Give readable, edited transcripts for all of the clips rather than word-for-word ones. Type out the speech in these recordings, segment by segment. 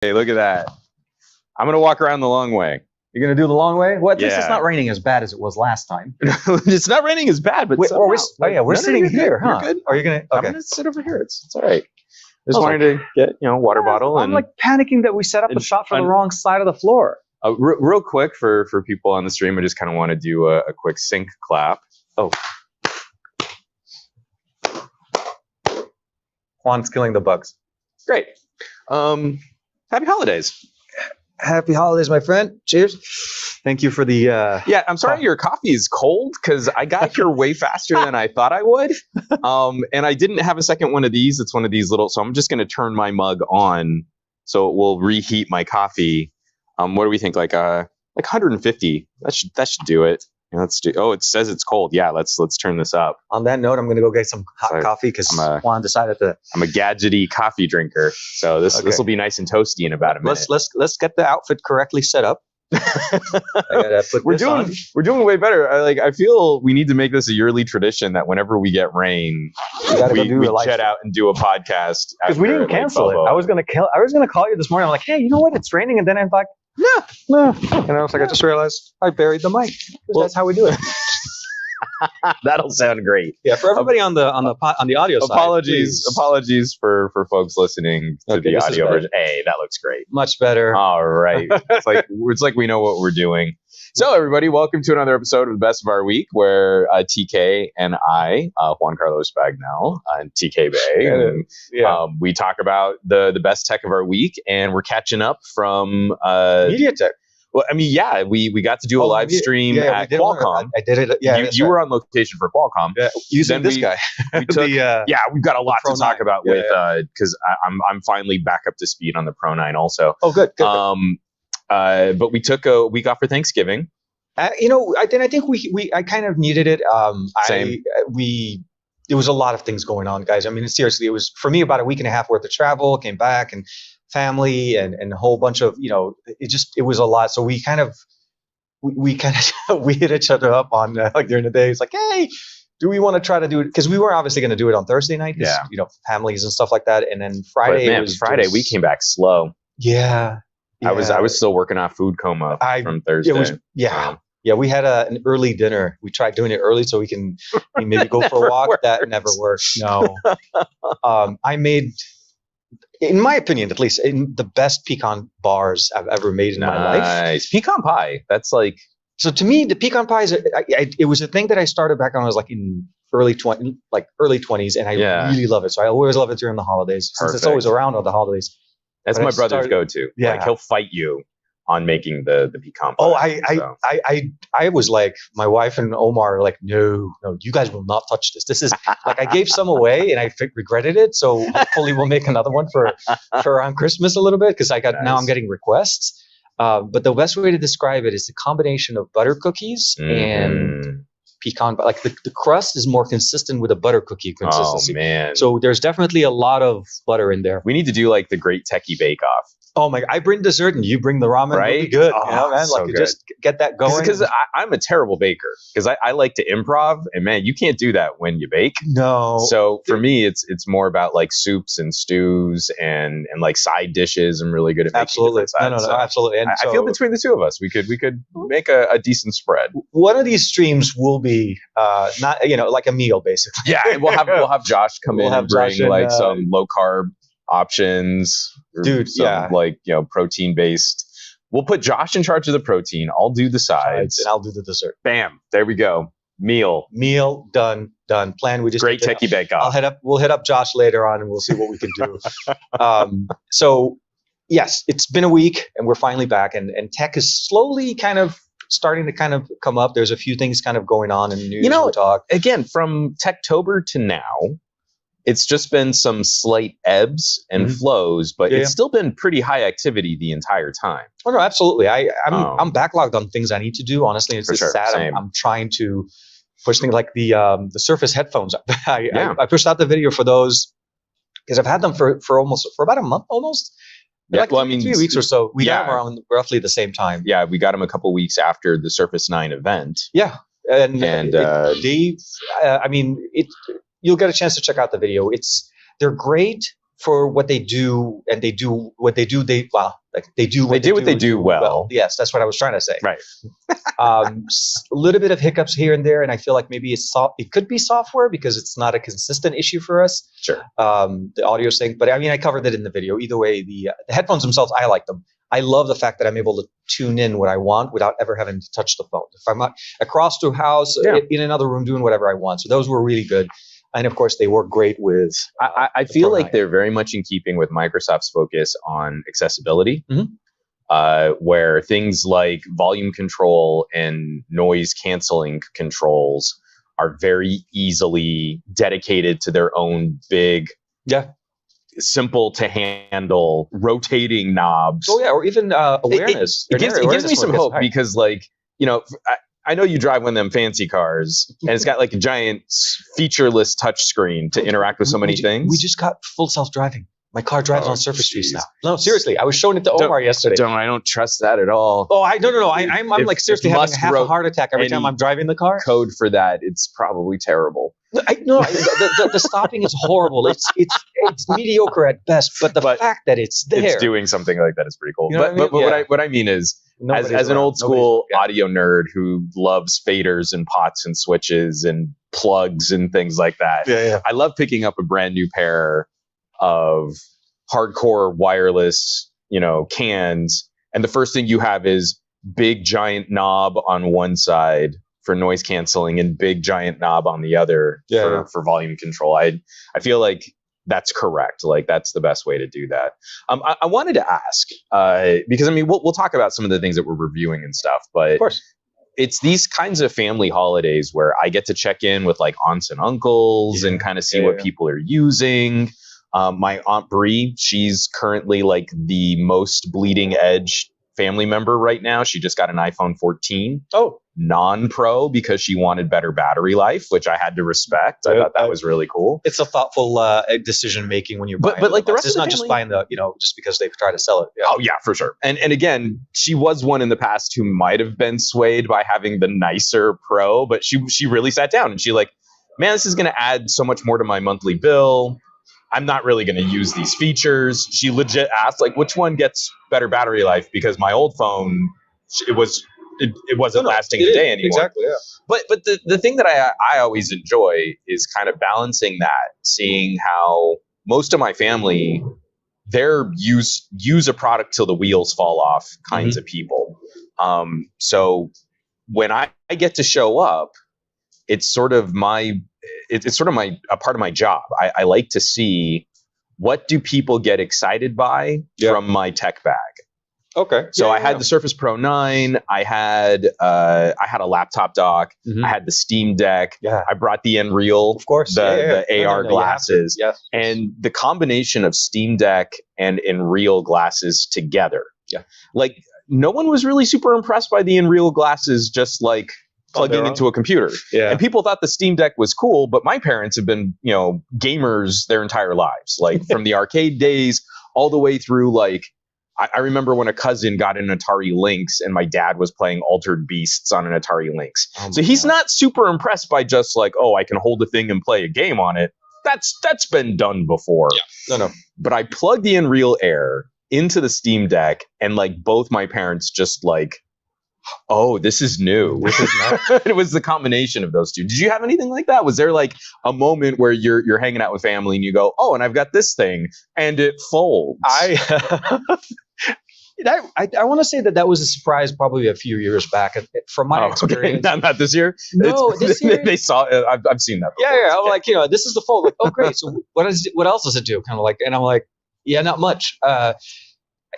Hey, look at that. I'm going to walk around the long way. You're going to do the long way? Well, at least Yeah. it's not raining as bad as it was last time. It's not raining as bad, but Wait, we're sitting you're here, good. huh? You're good. Are you going to? I'm Okay. going to sit over here. It's all right. Just wanted to get, water bottle. I'm and like panicking that we set up the shot for the wrong side of the floor. real quick for people on the stream, I just kind of want to do a quick sync clap. Oh. Juan's killing the bugs. Great. Happy holidays. Happy holidays, my friend. Cheers. Thank you for the... Yeah, I'm sorry your coffee is cold because I got here way faster than I thought I would. And I didn't have a second one of these. It's one of these little... So I'm just going to turn my mug on so it will reheat my coffee. What do we think? Like 150. That should do it. Let's do... Oh, it says it's cold. Yeah, let's turn this up. On that note, I'm going to go get some hot coffee because Juan decided to... I'm a gadgety coffee drinker. So this will be nice and toasty in about a minute. Let's get the outfit correctly set up. We're doing way better. I feel we need to make this a yearly tradition that whenever we get rain, we jet out and do a podcast. Because we didn't cancel it. I was gonna call you this morning. I'm like, hey, you know what? It's raining, and then I'm like, no. And I was like, I just realized I buried the mic. Well, that's how we do it. That'll sound great. Yeah, for everybody on the audio side. Apologies for folks listening to the audio version. Hey, that looks great. Much better. All right. It's like we know what we're doing. So everybody, welcome to another episode of the Best of Our Week, where TK and I, Juan Carlos Bagnell and TK Bay, we talk about the best tech of our week, and we're catching up from Media Tech. Well, I mean, yeah, we got to do a live stream at Qualcomm. I did it. Yeah, you were on location for Qualcomm. Yeah, using this guy. We took, we've got a lot to talk about with because I'm finally back up to speed on the Pro 9 also. Oh, good. But we took a week off for Thanksgiving. I think I kind of needed it. Same. There was a lot of things going on, guys. I mean, seriously, it was for me about a week and a half worth of travel. Came back and family and a whole bunch of it was a lot. So we hit each other up on during the day. It's like, hey, do we want to try to do it? Because we were obviously going to do it on Thursday night. Yeah. Families and stuff like that. And then Friday. Friday we came back slow. Yeah. I was still working off food coma from Thursday. Yeah, we had an early dinner. We tried doing it early so we can maybe go for a walk. That never worked. No. I made, in my opinion, at least, the best pecan bars I've ever made in my life. Nice. Pecan pie. That's like... So to me, the pecan pies, it was a thing that I started back when I was in early 20s, and I really love it. So I always love it during the holidays, since it's always around on the holidays. That's my brother's go-to. Yeah. He'll fight you on making the pecan pie. Oh, I was like, my wife and Omar are like, no, you guys will not touch this. This is I gave some away and I regretted it. So hopefully we'll make another one for around Christmas a little bit, because now I'm getting requests. But the best way to describe it is the combination of butter cookies and pecan. The crust is more consistent with a butter cookie consistency. Oh man! So there's definitely a lot of butter in there. We need to do the Great Techie Bake Off. Oh my! I bring dessert and you bring the ramen. Right? It'll be good. Oh, man. So good. Just get that going. Because I'm a terrible baker. Because I like to improv, and man, you can't do that when you bake. No. So for me, it's more about soups and stews and side dishes. I'm really good at making absolutely. No, absolutely. And I feel between the two of us, we could make a decent spread. One of these streams will be not like a meal basically. Yeah, and we'll have Josh come in and bring some low carb options, dude. Protein based. We'll put Josh in charge of the protein. I'll do the sides, and I'll do the dessert. Bam! There we go. Meal done. Plan. We just Great Techie Bake Off. We'll hit up Josh later on, and we'll see what we can do. So yes, it's been a week, and we're finally back, and tech is slowly starting to come up. There's a few things going on in the news. Talk again from Techtober to now. It's just been some slight ebbs and flows, but it's still been pretty high activity the entire time. Oh no, absolutely. I'm backlogged on things I need to do. Honestly, it's just sad. I'm trying to push things like the Surface headphones. I pushed out the video for those because I've had them for about a month almost. Yeah, 3 weeks or so. We got them around roughly the same time. Yeah, we got them a couple weeks after the Surface 9 event. Yeah, and Dave, you'll get a chance to check out the video. They're great for what they do, and they do what they do. They do what they do well. Yes, that's what I was trying to say. Right. A little bit of hiccups here and there, and I feel like maybe it could be software because it's not a consistent issue for us. Sure. The audio sync, but I mean, I covered it in the video. Either way, the headphones themselves, I like them. I love the fact that I'm able to tune in what I want without ever having to touch the phone. If I'm not across the house, in another room, doing whatever I want. So those were really good. And of course, they work great with. I feel like they're very much in keeping with Microsoft's focus on accessibility, where things like volume control and noise canceling controls are very easily dedicated to their own big, simple to handle rotating knobs. Oh yeah, or even awareness. It gives me some hope because, like, you know, I know you drive one of them fancy cars, and it's got like a giant featureless touch screen to interact with so many things. We just got full self-driving. My car drives on surface streets now. No, seriously, I was showing it to Omar yesterday. I don't trust that at all. Oh, no. I'm like seriously having half a heart attack every time I'm driving the car. Code for that, it's probably terrible. The stopping is horrible. It's mediocre at best, but the fact that it's there, it's doing something like that is pretty cool. You know but what I mean is, as an old school audio nerd who loves faders and pots and switches and plugs and things like that, I love picking up a brand new pair of hardcore wireless, cans, and the first thing you have is big giant knob on one side for noise canceling and big giant knob on the other for volume control. I feel like that's correct. Like, that's the best way to do that. I wanted to ask, because I mean, we'll talk about some of the things that we're reviewing and stuff, but of course, it's these kinds of family holidays where I get to check in with like aunts and uncles and kind of see what people are using. My Aunt Bree, she's currently like the most bleeding edge family member right now. She just got an iPhone 14. Oh, non-pro, because she wanted better battery life, which I had to respect. I thought that was really cool. It's a thoughtful decision making when you're buying. But like the rest it's of the not family, just buying the, just because they try to sell it. Yeah. Oh yeah, for sure. And again, she was one in the past who might have been swayed by having the nicer Pro, but she really sat down and she like, man, this is going to add so much more to my monthly bill. I'm not really going to use these features. She legit asked, like, which one gets better battery life? Because my old phone, it wasn't lasting the day anymore. Exactly, yeah. But the thing that I always enjoy is kind of balancing that, seeing how most of my family, they're use a product till the wheels fall off kinds of people. So when I get to show up, it's sort of a part of my job. I like to see, what do people get excited by from my tech bag. Okay. So I had the Surface Pro 9. I had a laptop dock. I had the Steam Deck. Yeah. I brought the Nreal, of course, the AR glasses. Yes. And the combination of Steam Deck and Nreal glasses together. Yeah. Like, no one was really super impressed by the Nreal glasses, just like plugging into a computer. Yeah. And people thought the Steam Deck was cool, but my parents have been, gamers their entire lives, like from the arcade days all the way through. Like, I remember when a cousin got an Atari Lynx and my dad was playing Altered Beasts on an Atari Lynx. So he's not super impressed by just like, oh, I can hold a thing and play a game on it. That's been done before. Yeah. No. But I plugged the Nreal Air into the Steam Deck, and like both my parents just like, oh, this is new. This is not. It was the combination of those two. Did you have anything like that? Was there like a moment where you're hanging out with family and you go, oh, and I've got this thing and it folds? I want to say that was a surprise probably a few years back. From my experience. Okay. Not this year? No, this year. They saw it. I've seen that before. Yeah. I'm like, this is the fold. Like, oh, great. So what else does it do? Kind of like, and I'm like, yeah, not much.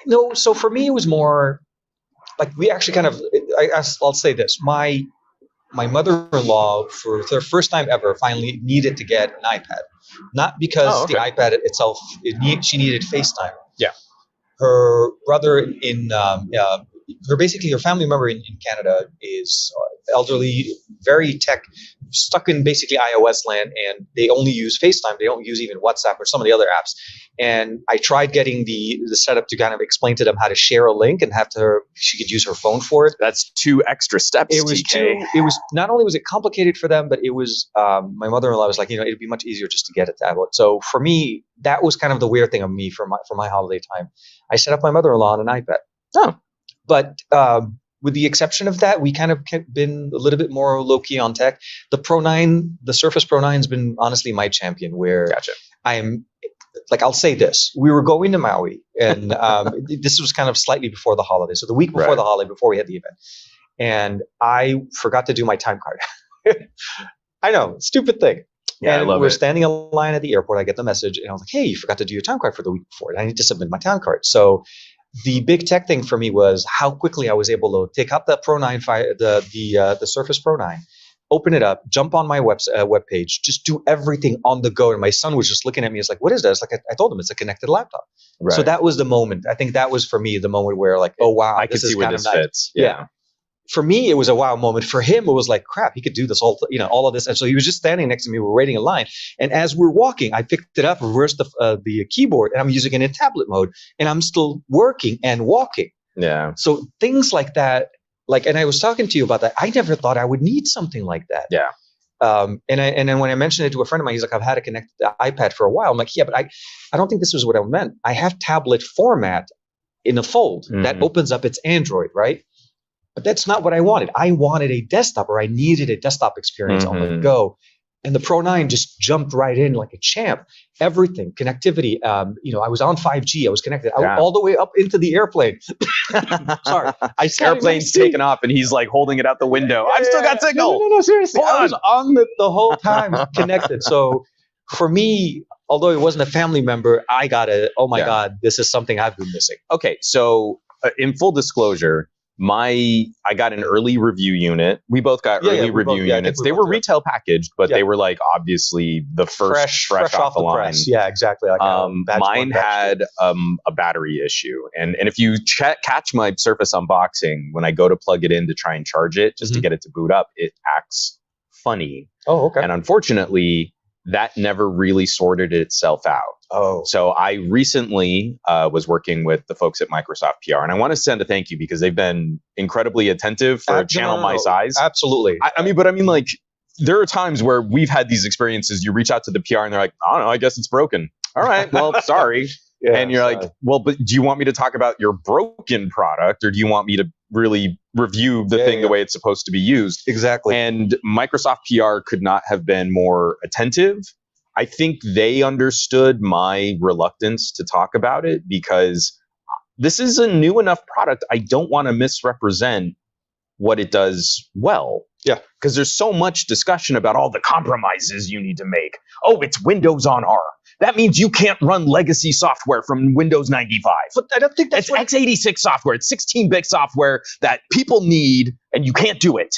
No, so for me, it was more like we actually kind of, I'll say this. My mother-in-law, for their first time ever, finally needed to get an iPad. Not because the iPad itself, she needed FaceTime. Yeah. Her brother in they're basically your family member in Canada is elderly, very tech, stuck in basically iOS land, and they only use FaceTime. They don't use even WhatsApp or some of the other apps. And I tried getting the setup to kind of explain to them how to share a link and she could use her phone for it. That's 2 extra steps. It was not only was it complicated for them, but it was my mother-in-law was like, it'd be much easier just to get a tablet. So for me, that was kind of the weird thing of me for my holiday time. I set up my mother-in-law on an iPad. Oh. But with the exception of that, we kind of been a little bit more low-key on tech. The Surface Pro 9 has been honestly my champion, where Gotcha. I am, like, I'll say this. We were going to Maui, and this was kind of slightly before the holiday. So the week before the holiday, before we had the event. And I forgot to do my time card. I know, stupid thing. Yeah, and I love we're it. standing in line at the airport. I get the message, and I was like, hey, you forgot to do your time card for the week before. And I need to submit my time card. So the big tech thing for me was how quickly I was able to take out the Pro 9, the Surface Pro 9, open it up, jump on my web page, just do everything on the go. And my son was just looking at me. It's like, what is that? It's like, I told him it's a connected laptop. Right. So that was the moment. I think that was for me the moment where, like, oh wow, I could see where this fits. Yeah. For me, it was a wow moment. For him, it was like, crap, he could do this all of this. And so he was just standing next to me. We're waiting in line. And as we're walking, I picked it up, reversed the keyboard, and I'm using it in tablet mode. And I'm still working and walking. Yeah. So things like that, and I was talking to you about that. I never thought I would need something like that. Yeah. And then when I mentioned it to a friend of mine, he's like, I've had a connected iPad for a while. I'm like, yeah, but I don't think this was what I meant. I have tablet format in a fold that opens up its Android, right? But that's not what I wanted. I wanted a desktop, or I needed a desktop experience on the go. And the Pro 9 just jumped right in like a champ. Everything, connectivity. I was on 5G. I was connected all the way up into the airplane. Sorry. Airplane's taken off, and he's like holding it out the window. I've still got signal. No, seriously. I was on the whole time connected. So for me, although it wasn't a family member, I got oh my God, this is something I've been missing. Okay, so in full disclosure, I got an early review unit. We both got early review units. They were retail packaged, but they were like obviously the first fresh off the line. Press. Yeah, exactly. Like mine had a battery issue, and if you catch my Surface unboxing, when I go to plug it in to try and charge it, just to get it to boot up, it acts funny. Oh, okay. And unfortunately, that never really sorted itself out. Oh. So I recently was working with the folks at Microsoft PR, and I want to send a thank you because they've been incredibly attentive for a channel my size. Absolutely. I mean, like, there are times where we've had these experiences. You reach out to the PR and they're like, I don't know, I guess it's broken. All right, well, sorry. And you're like, well, but do you want me to talk about your broken product, or do you want me to really review the thing the way it's supposed to be used? Exactly. And Microsoft PR could not have been more attentive. I think they understood my reluctance to talk about it because this is a new enough product. I don't want to misrepresent what it does well. Yeah. Because there's so much discussion about all the compromises you need to make. Oh, it's Windows on ARM. That means you can't run legacy software from Windows 95. But I don't think that's x86 software. It's 16-bit software that people need, and you can't do it.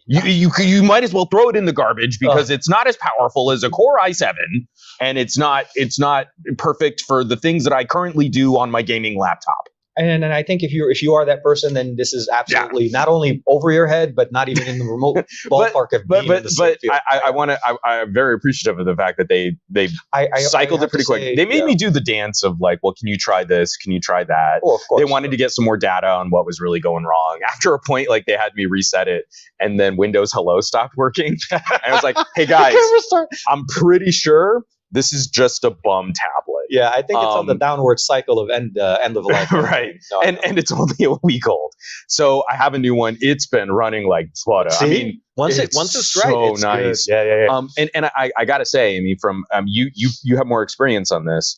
You might as well throw it in the garbage because it's not as powerful as a Core i7, and it's not perfect for the things that I currently do on my gaming laptop. And I think if you are that person, then this is absolutely not only over your head, but not even in the remote ballpark of being in the same field. I'm very appreciative of the fact that they cycled it pretty quick. They made me do the dance of like, well, can you try this? Can you try that? Well, of course. They wanted to get some more data on what was really going wrong. After a point, like, they had me reset it, and then Windows Hello stopped working. And I was like, hey guys, I'm pretty sure this is just a bum tablet. Yeah, I think it's on the downward cycle of end of life. Right. No, and it's only a week old. So I have a new one. It's been running like butter. I mean, once it's right, so it's nice. Good. Yeah. And I gotta say, I mean, from you have more experience on this.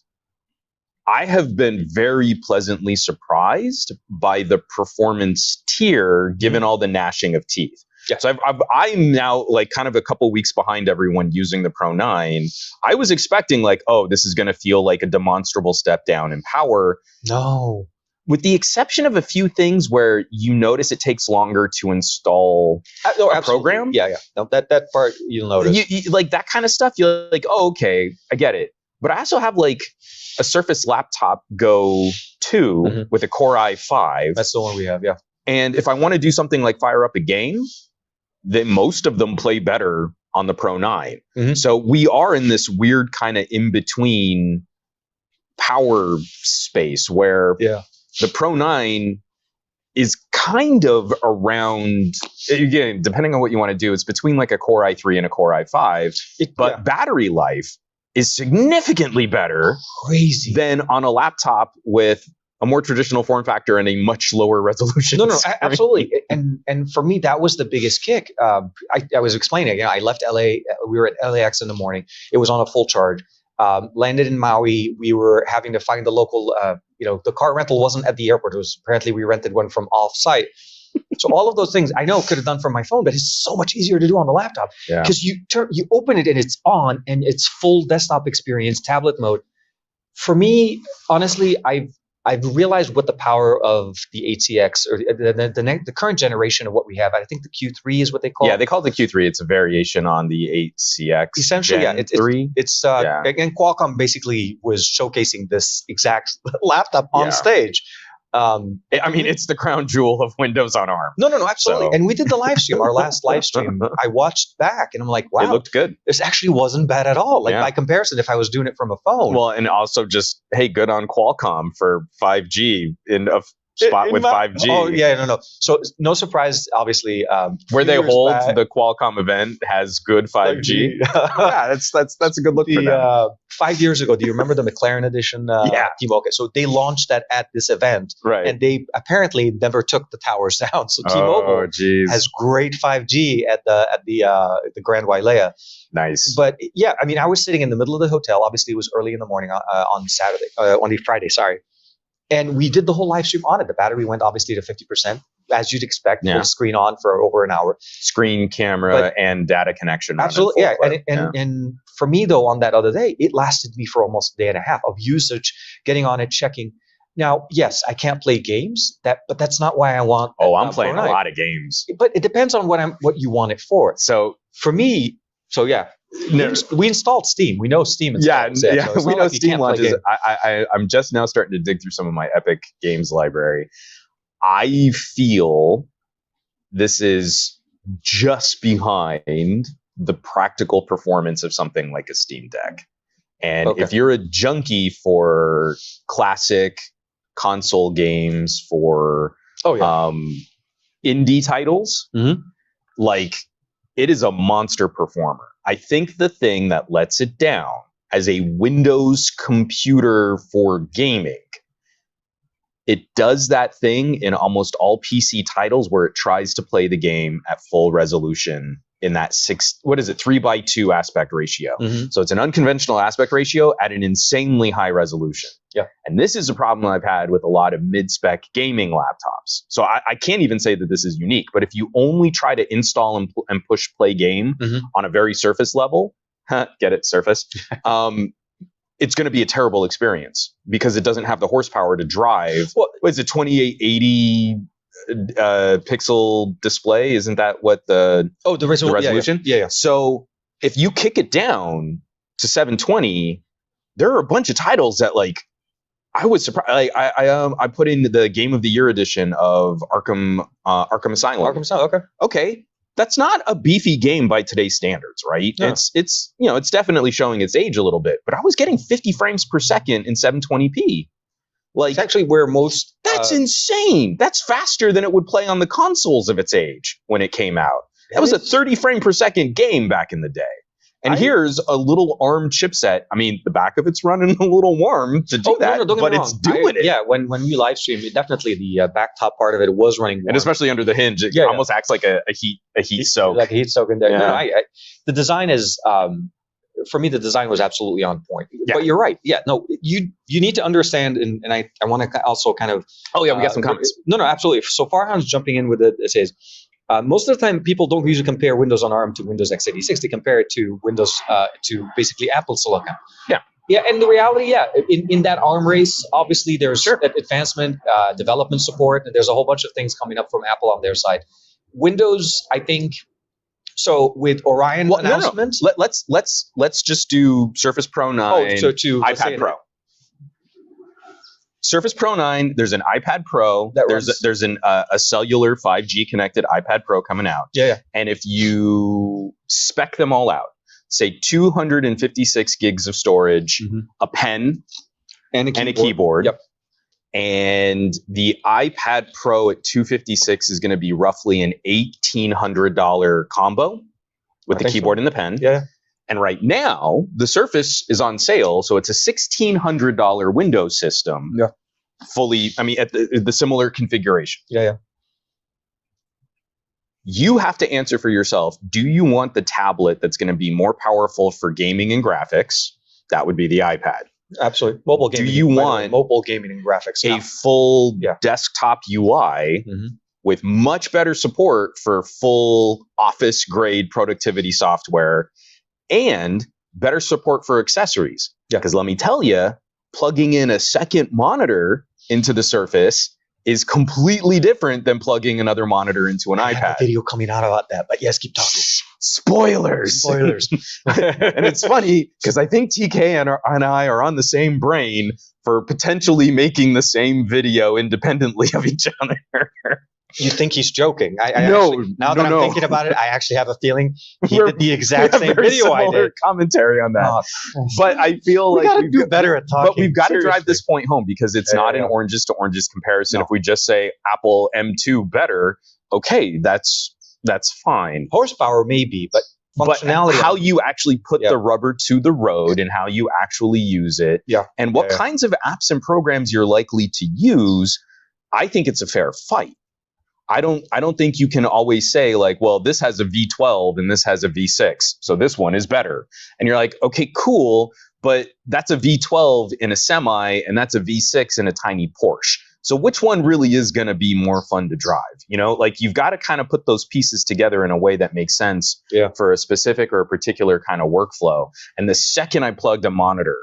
I have been very pleasantly surprised by the performance tier, given all the gnashing of teeth. Yeah. So I'm now like kind of a couple weeks behind everyone using the Pro 9. I was expecting like, oh, this is going to feel like a demonstrable step down in power. No. With the exception of a few things where you notice it takes longer to install a program. Yeah. No, that part you'll notice. You like that kind of stuff. You're like, oh, okay, I get it. But I also have like a Surface Laptop Go 2 with a Core i5. That's the one we have, yeah. And if I want to do something like fire up a game, then most of them play better on the Pro 9. So we are in this weird kind of in between power space where the Pro 9 is kind of around, again, depending on what you want to do, it's between like a Core i3 and a Core i5, but battery life is significantly better than on a laptop with a more traditional form factor and a much lower resolution. No, absolutely. And for me, that was the biggest kick. I was explaining, I left LA. We were at LAX in the morning. It was on a full charge. Landed in Maui. We were having to find the local, the car rental wasn't at the airport. It was apparently we rented one from off-site. So all of those things I know could have done from my phone, but it's so much easier to do on the laptop because you open it and it's on and it's full desktop experience, tablet mode. For me, honestly, I've realized what the power of the 8CX or the current generation of what we have. I think the Q3 is what they call it. Yeah, they call it the Q3. It's a variation on the 8CX. Essentially, Gen 3. And Qualcomm basically was showcasing this exact laptop on stage. I mean, it's the crown jewel of Windows on ARM. No, absolutely. So. And we did the live stream, our last live stream. I watched back and I'm like, wow, it looked good. This actually wasn't bad at all. Like by comparison, if I was doing it from a phone. Well, and also just, hey, good on Qualcomm for 5G in a spot with 5G. Oh, yeah, no. So no surprise, obviously. Where they hold the Qualcomm event has good 5G. Yeah, that's a good look for them. 5 years ago, do you remember the McLaren edition? T-Mobile. Okay, so they launched that at this event, right? And they apparently never took the towers down. So T-Mobile has great 5G at the Grand Wailea. Nice. But yeah, I mean, I was sitting in the middle of the hotel. Obviously, it was early in the morning on the Friday. Sorry. And we did the whole live stream on it. The battery went obviously to 50%, as you'd expect. Full screen on for over an hour. Screen, camera, and data connection. Absolutely, And for me, though, on that other day, it lasted me for almost a day and a half of usage, getting on it, checking. Now, yes, I can't play games, but that's not why I want. Oh, I'm playing a lot of games. But it depends on what you want it for. So for me, we installed Steam. We know Steam installs it. So we know Steam launches. I'm just now starting to dig through some of my Epic Games library. I feel this is just behind the practical performance of something like a Steam Deck. And if you're a junkie for classic console games, for indie titles, like it is a monster performer. I think the thing that lets it down as a Windows computer for gaming, it does that thing in almost all PC titles where it tries to play the game at full resolution in that 3:2 aspect ratio. So it's an unconventional aspect ratio at an insanely high resolution. Yeah. And this is a problem I've had with a lot of mid-spec gaming laptops. So I can't even say that this is unique, but if you only try to install and push play game on a very surface level, get it, surface, it's going to be a terrible experience because it doesn't have the horsepower to drive. What is it, 2880 pixel display? Isn't that what the resolution? Yeah. So if you kick it down to 720, there are a bunch of titles that like I was surprised. Like I put in the Game of the Year edition of Arkham Asylum. Arkham Asylum. Okay. That's not a beefy game by today's standards, right? No. It's definitely showing its age a little bit, but I was getting 50 frames per second in 720p. Like, it's actually where most. That's insane. That's faster than it would play on the consoles of its age when it came out. That was a 30 frame per second game back in the day. And here's a little ARM chipset. I mean, the back of it's running a little warm to do that, but it's doing it. Yeah, when we live stream, definitely the back top part of it was running warm. And especially under the hinge, it almost acts like a heat soak. Like a heat soak in there. Yeah. No, the design is, for me, the design was absolutely on point. Yeah. But you're right. Yeah, no, you need to understand, and I want to also kind of... Oh, yeah, we got some comments. No, absolutely. So Farhan's jumping in with it. It says... most of the time, people don't usually compare Windows on ARM to Windows x86. They compare it to Windows, to basically Apple Silicon. Yeah. Yeah, and the reality, in that ARM race, obviously there's advancement, development support, and there's a whole bunch of things coming up from Apple on their side. Windows, I think, so with Orion announcement... No. Let's just do Surface Pro 9, iPad Pro. Surface Pro 9. There's an iPad Pro. There's a cellular 5G connected iPad Pro coming out. Yeah. And if you spec them all out, say 256 gigs of storage, a pen, and a keyboard. Yep. And the iPad Pro at 256 is going to be roughly an $1,800 combo with the keyboard and the pen. Yeah. And right now, the Surface is on sale, so it's a $1,600 Windows system. Yeah. Fully, I mean, at the similar configuration. Yeah. You have to answer for yourself. Do you want the tablet that's going to be more powerful for gaming and graphics? That would be the iPad. Absolutely. Mobile gaming. Do you want mobile gaming and graphics? A full desktop UI with much better support for full office grade productivity software and better support for accessories? Because let me tell you, plugging in a second monitor into the Surface is completely different than plugging another monitor into an iPad. I have a video coming out about that, but yes, keep talking. Spoilers. And it's funny because I think TK and I are on the same brain for potentially making the same video independently of each other. You think he's joking? No. Now that I'm thinking about it, I actually have a feeling he did the exact same video I did. Commentary on that. But I feel like we do better at talking. But we've got to drive this point home because it's not an oranges to oranges comparison. No. If we just say Apple M2 better, okay, that's fine. Horsepower maybe, but functionality. But how you actually put the rubber to the road and how you actually use it, and what kinds of apps and programs you're likely to use, I think it's a fair fight. I don't think you can always say like, well, this has a V12 and this has a V6, so this one is better. And you're like, okay, cool, but that's a V12 in a semi and that's a V6 in a tiny Porsche. So which one really is going to be more fun to drive? You know, like you've got to kind of put those pieces together in a way that makes sense for a specific or a particular kind of workflow. And the second I plugged a monitor,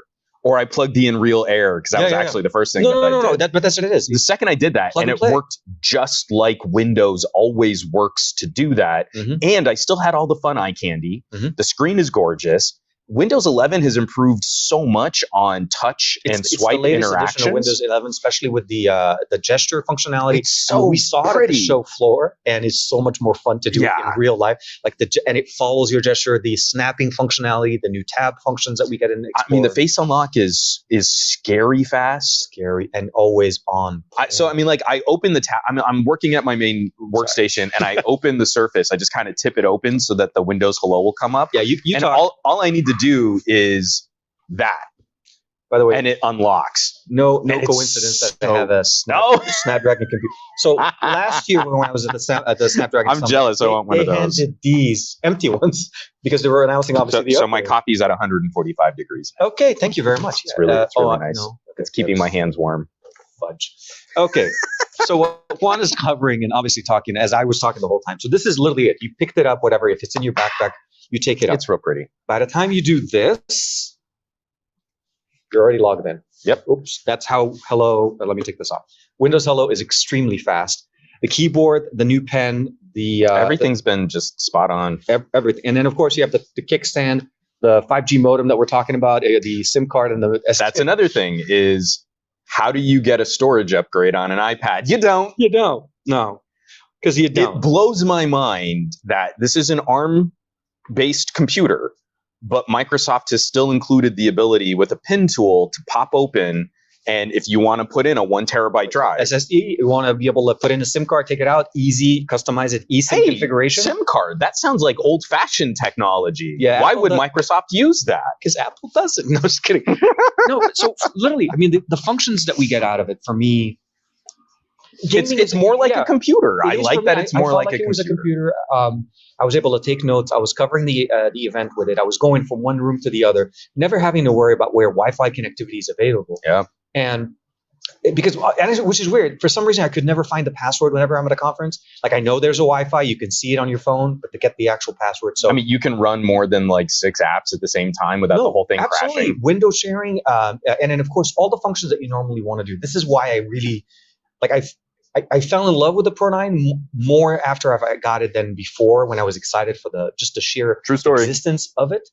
or I plugged the in real air, because that was actually the first thing I did. But that's what it is. The second I did that, and it worked just like Windows always works to do that. And I still had all the fun eye candy. The screen is gorgeous. Windows 11 has improved so much on touch and swipe it's the latest interactions. Edition of Windows 11, especially with the gesture functionality. It's so we saw pretty. it at the show floor, and it's so much more fun to do it in real life. Like and it follows your gesture. The snapping functionality, the new tab functions that we get in Explorer. I mean, the face unlock is scary fast, and always on. So I mean, like I open the tab. I'm working at my main workstation, and I open the Surface. I just kind of tip it open so that the Windows Hello will come up. Yeah, you and all I need to do is that. By the way, and it unlocks. No coincidence that they have a Snapdragon computer. So last year when I was at the Snapdragon I'm jealous. I want one of those. They handed these empty ones because they were announcing obviously so my copy is at 145 degrees. Okay, thank you very much. It's really nice. No, it's keeping my hands warm. Fudge. Okay, so what Juan is covering and obviously talking as I was talking the whole time. So this is literally it. You picked it up, whatever. If it's in your backpack, you take it up. It's real pretty. By the time you do this, you're already logged in. Yep. Oops. That's how Hello. Let me take this off. Windows Hello is extremely fast. The keyboard, the new pen, everything's been just spot on. Everything, and then of course you have the kickstand, the 5G modem that we're talking about, the SIM card, and the. That's another thing is how do you get a storage upgrade on an iPad? You don't. You don't. No, because you don't. It blows my mind that this is an ARM-based computer, but Microsoft has still included the ability with a pin tool to pop open, and if you want to put in a 1 terabyte drive, SSD, you want to be able to put in a SIM card, take it out, easy, customize it, eSIM configuration. SIM card, that sounds like old-fashioned technology. Yeah, why would Microsoft use that? Because Apple does it. No, just kidding. No, so literally, I mean, the functions that we get out of it, for me, it's more like a computer. I like that it's more like a computer. It was a computer. I was able to take notes. I was covering the event with it. I was going from one room to the other, never having to worry about where Wi-Fi connectivity is available. Yeah. And which is weird. For some reason, I could never find the password whenever I'm at a conference. Like I know there's a Wi-Fi, you can see it on your phone, but to get the actual password. So I mean, you can run more than like 6 apps at the same time without the whole thing crashing. Window sharing, and then of course all the functions that you normally want to do. This is why I really like. I fell in love with the Pro 9 more after I got it than before when I was excited for the sheer True story existence of it.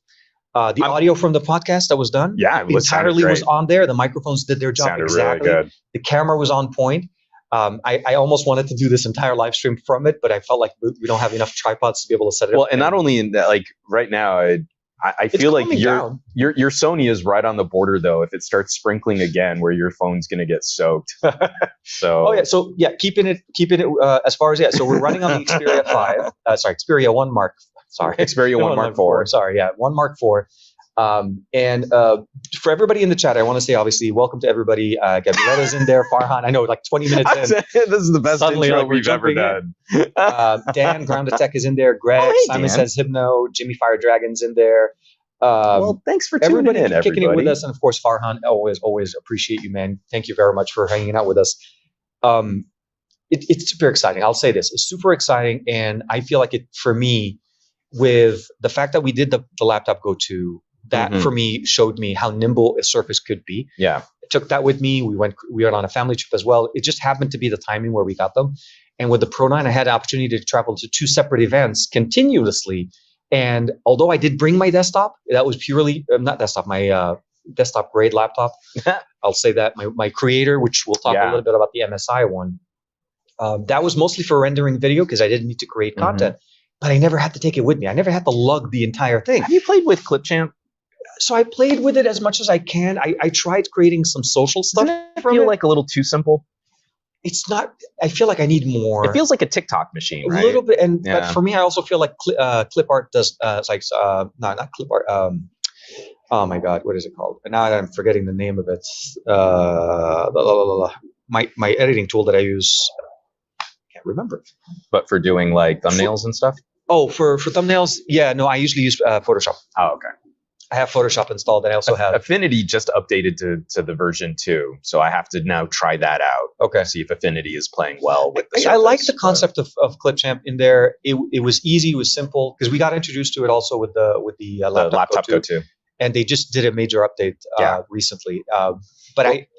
The audio from the podcast that was done, entirely was on there. The microphones did their job sounded exactly. Really good. The camera was on point. I almost wanted to do this entire live stream from it, but I felt like we don't have enough tripods to be able to set it up. Well, and not only in that, like right now, I feel like your Sony is right on the border, though. If it starts sprinkling again, where your phone's going to get soaked. So keeping it as far as So we're running on the Xperia 5. Xperia 1 Mark. Xperia 1 Mark 4. 1 Mark 4. And for everybody in the chat, I want to say, obviously, welcome to everybody. Gabriella's in there. Farhan, I know, like 20 minutes in. This is the best intro we've ever done. Dan, Grounded Tech is in there. Greg, Simon Dan. Says Hypno. Jimmy Fire Dragon's in there. Well, thanks for tuning in, everybody. Kicking it with us. And of course, Farhan, always appreciate you, man. Thank you very much for hanging out with us. It's super exciting. I'll say this. It's super exciting. And I feel like for me, with the fact that we did the laptop go to, that for me showed me how nimble a Surface could be. Yeah. I took that with me. We went on a family trip as well. It just happened to be the timing where we got them. And with the Pro 9, I had the opportunity to travel to 2 separate events continuously. And although I did bring my desktop, that was purely, not desktop, my desktop grade laptop. I'll say that. My Creator, which we'll talk a little bit about the MSI one. That was mostly for rendering video because I didn't need to create content. But I never had to take it with me. I never had to lug the entire thing. Have you played with Clipchamp? So I played with it as much as I can. I tried creating some social stuff. Doesn't it feel like a little too simple? It's not. I feel like I need more. It feels like a TikTok machine, right? A little bit. But for me, I also feel like clip art does. It's like not clip art. Oh my God, what is it called? And now I'm forgetting the name of it. My editing tool that I use. Can't remember. But for doing like thumbnails and stuff. Oh, for thumbnails, yeah. No, I usually use Photoshop. Oh, okay. I have Photoshop installed, and I also have Affinity just updated to the version 2, so I have to now try that out. Okay, see if Affinity is playing well with the Surface. I like the concept of Clipchamp in there. It was easy, it was simple because we got introduced to it also with the laptop Go 2, and they just did a major update recently.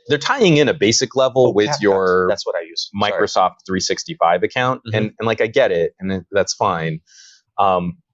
They're tying in a basic level with your that's what I use Microsoft 365 account, and like I get it, and that's fine.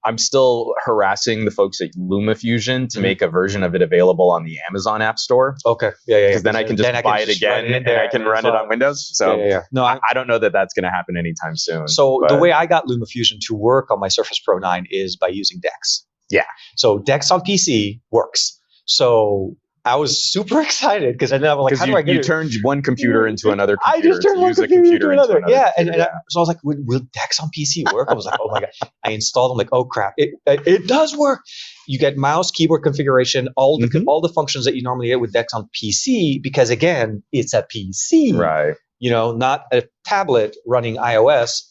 I'm still harassing the folks at LumaFusion to make a version of it available on the Amazon App Store. Okay, yeah. Because then I can just buy it again and I can run it on Windows. So no, I don't know that that's going to happen anytime soon. So the way I got LumaFusion to work on my Surface Pro 9 is by using Dex. Yeah. So Dex on PC works. So I was super excited because I know like, how do I get it? You turned one computer into another computer. I just turned one computer into another. Yeah, and so I was like, will Dex on PC work? I was like, oh my God. I installed. I'm like, oh crap, it does work. You get mouse, keyboard configuration, all the functions that you normally get with Dex on PC because again, it's a PC, right? You know, not a tablet running iOS.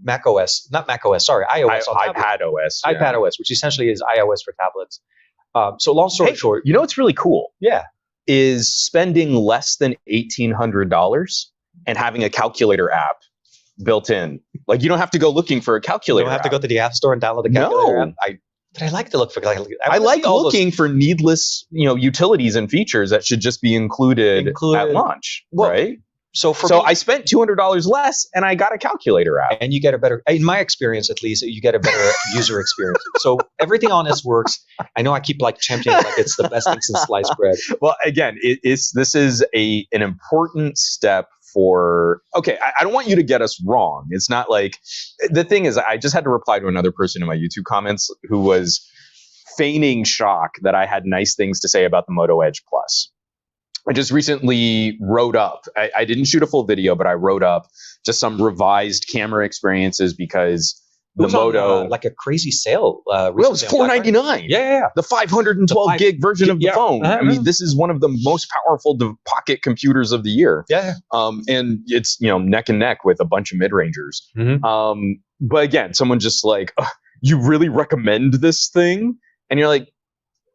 Mac OS, not Mac OS. Sorry, iOS on iPad OS. iPad OS, which essentially is iOS for tablets. So long story short, you know what's really cool? Yeah, is spending less than $1,800 and having a calculator app built in. Like you don't have to go looking for a calculator. You don't have to go to the App Store and download the calculator app. But I like to look for. I like looking for needless, utilities and features that should just be included at launch, right? So I spent $200 less and I got a calculator app. And you get a better, in my experience at least, you get a better user experience. So everything on this works. I know I keep championing like it's the best thing since sliced bread. Well, again, this is an important step for, I don't want you to get us wrong. It's not like, the thing is, I just had to reply to another person in my YouTube comments who was feigning shock that I had nice things to say about the Moto Edge Plus. I just recently wrote up, I didn't shoot a full video, but I wrote up just some revised camera experiences because the Moto... like a crazy sale. Well, it was $499. Yeah. The 512 gig version of the phone. I mean, this is one of the most powerful pocket computers of the year. Yeah. And it's, neck and neck with a bunch of mid-rangers. But again, someone just like, you really recommend this thing? And you're like,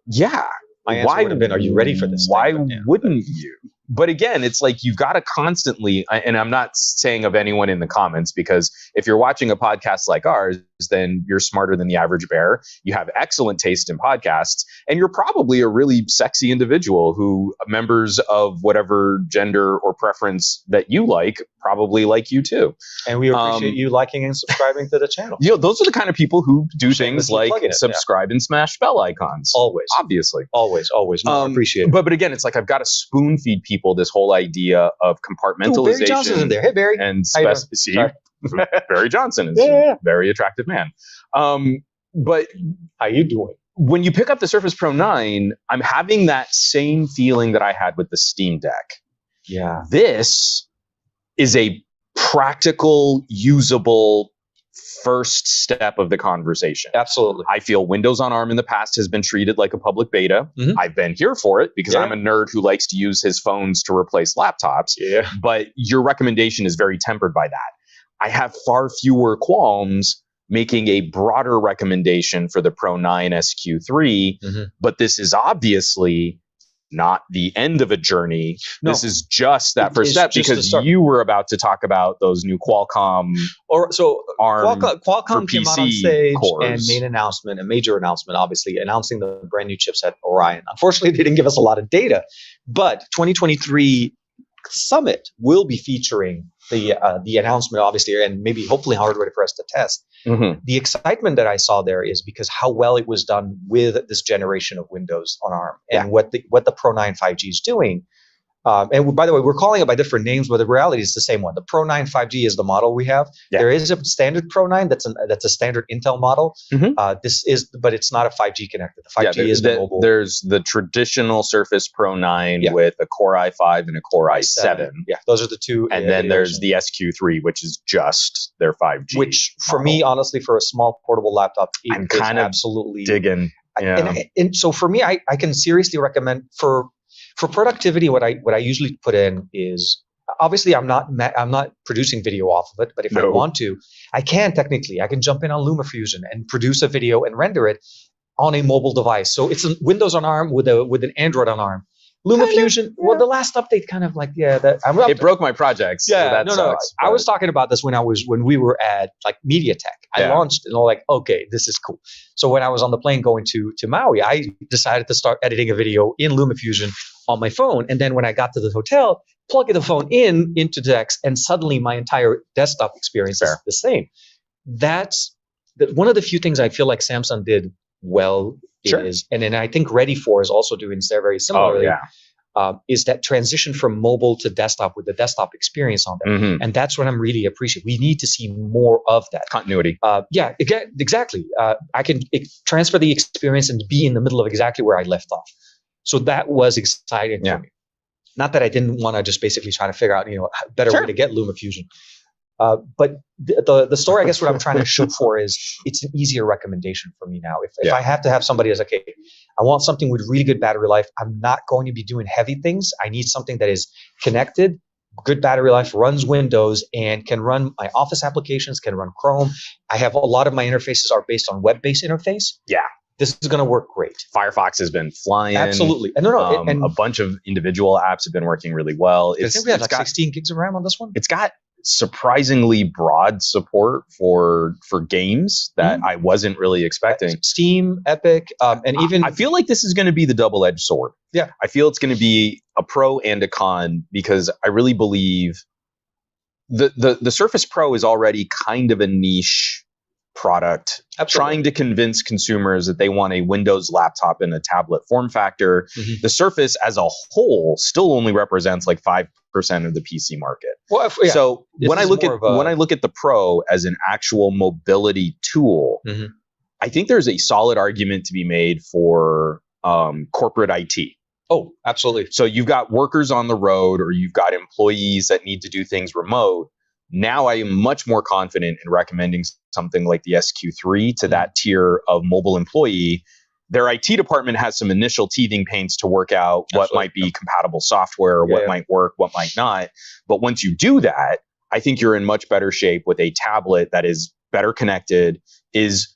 yeah. My answer would have been, are you ready for this? Why wouldn't you? But again, it's like you've got to constantly, and I'm not saying of anyone in the comments, because if you're watching a podcast like ours, then you're smarter than the average bear. You have excellent taste in podcasts, and you're probably a really sexy individual who members of whatever gender or preference that you like probably like you too. And we appreciate you liking and subscribing to the channel. Those are the kind of people who do things like subscribe and smash bell icons. Always. Obviously. Always. No, I appreciate it. But again, it's like I've got to spoon feed people this whole idea of compartmentalization. Barry Johnson's in there. Hey, Barry. And Barry Johnson is a very attractive man. But how you doing? When you pick up the Surface Pro 9, I'm having that same feeling that I had with the Steam Deck. Yeah. This is a practical, usable first step of the conversation. Absolutely. I feel Windows on ARM in the past has been treated like a public beta. Mm-hmm. I've been here for it because I'm a nerd who likes to use his phones to replace laptops. Yeah. But your recommendation is very tempered by that. I have far fewer qualms making a broader recommendation for the Pro 9 SQ3, but this is obviously not the end of a journey. No. This is just that first step, because you were about to talk about those new Qualcomm ARM Qualcomm came out on stage cores. And made a major announcement, obviously, announcing the brand new chipset Orion. Unfortunately, they didn't give us a lot of data, but 2023 Summit will be featuring the announcement, obviously, and maybe hopefully hardware for us to test. The excitement that I saw there is because how well it was done with this generation of Windows on ARM, and what the Pro 9 5G is doing. And by the way, we're calling it by different names, but the reality is the same one. The Pro 9 5G is the model we have. Yeah. There is a standard Pro 9 that's a standard Intel model. But it's not a 5G connected. The 5G is the mobile. There's the traditional Surface Pro 9 with a Core i5 and a Core i7. Yeah, those are the two. And then there's the SQ3, which is just their 5G. Which, for me, honestly, for a small portable laptop, I'm kind of absolutely digging. Yeah. And so for me, I can seriously recommend for productivity, what I usually put in is, obviously I'm not producing video off of it, but if I want to, I can technically. I can jump in on LumaFusion and produce a video and render it on a mobile device. So it's a Windows on ARM with an Android on ARM. LumaFusion, well, the last update kind of like, it broke my projects. Yeah, so sucks, I was talking about this when we were at like MediaTek. I launched and I'm like, okay, this is cool. So when I was on the plane going to Maui, I decided to start editing a video in LumaFusion on my phone. And then when I got to the hotel, plug the phone into Dex, and suddenly my entire desktop experience is the same. That's one of the few things I feel like Samsung did well. And then I think Ready For is also doing very similarly. Is that transition from mobile to desktop with the desktop experience on there. And that's what I'm really appreciating. We need to see more of that. Continuity. Exactly. I can transfer the experience and be in the middle of exactly where I left off. So that was exciting for me. Not that I didn't want to just basically try to figure out, a better way to get LumaFusion. But the story, I guess what I'm trying to shoot for is it's an easier recommendation for me now. If I have to have somebody as, okay, I want something with really good battery life. I'm not going to be doing heavy things. I need something that is connected, good battery life, runs Windows, and can run my Office applications, can run Chrome. I have a lot of my interfaces are based on web-based interface. Yeah. This is going to work great. Firefox has been flying. Absolutely. And a bunch of individual apps have been working really well. I think we have like 16 gigs of RAM on this one. It's got surprisingly broad support for games that I wasn't really expecting. Steam, Epic, and even... I feel like this is going to be the double-edged sword. Yeah. I feel it's going to be a pro and a con, because I really believe the Surface Pro is already kind of a niche product. Absolutely. Trying to convince consumers that they want a Windows laptop in a tablet form factor. The Surface as a whole still only represents like 5% of the PC market. Well, so when I look at the Pro as an actual mobility tool, I think there's a solid argument to be made for corporate IT. Oh, absolutely. So you've got workers on the road, or you've got employees that need to do things remote. Now I am much more confident in recommending something like the SQ3 to that tier of mobile employee. Their IT department has some initial teething pains to work out what might be compatible software, what might work, what might not. But once you do that, I think you're in much better shape with a tablet that is better connected, is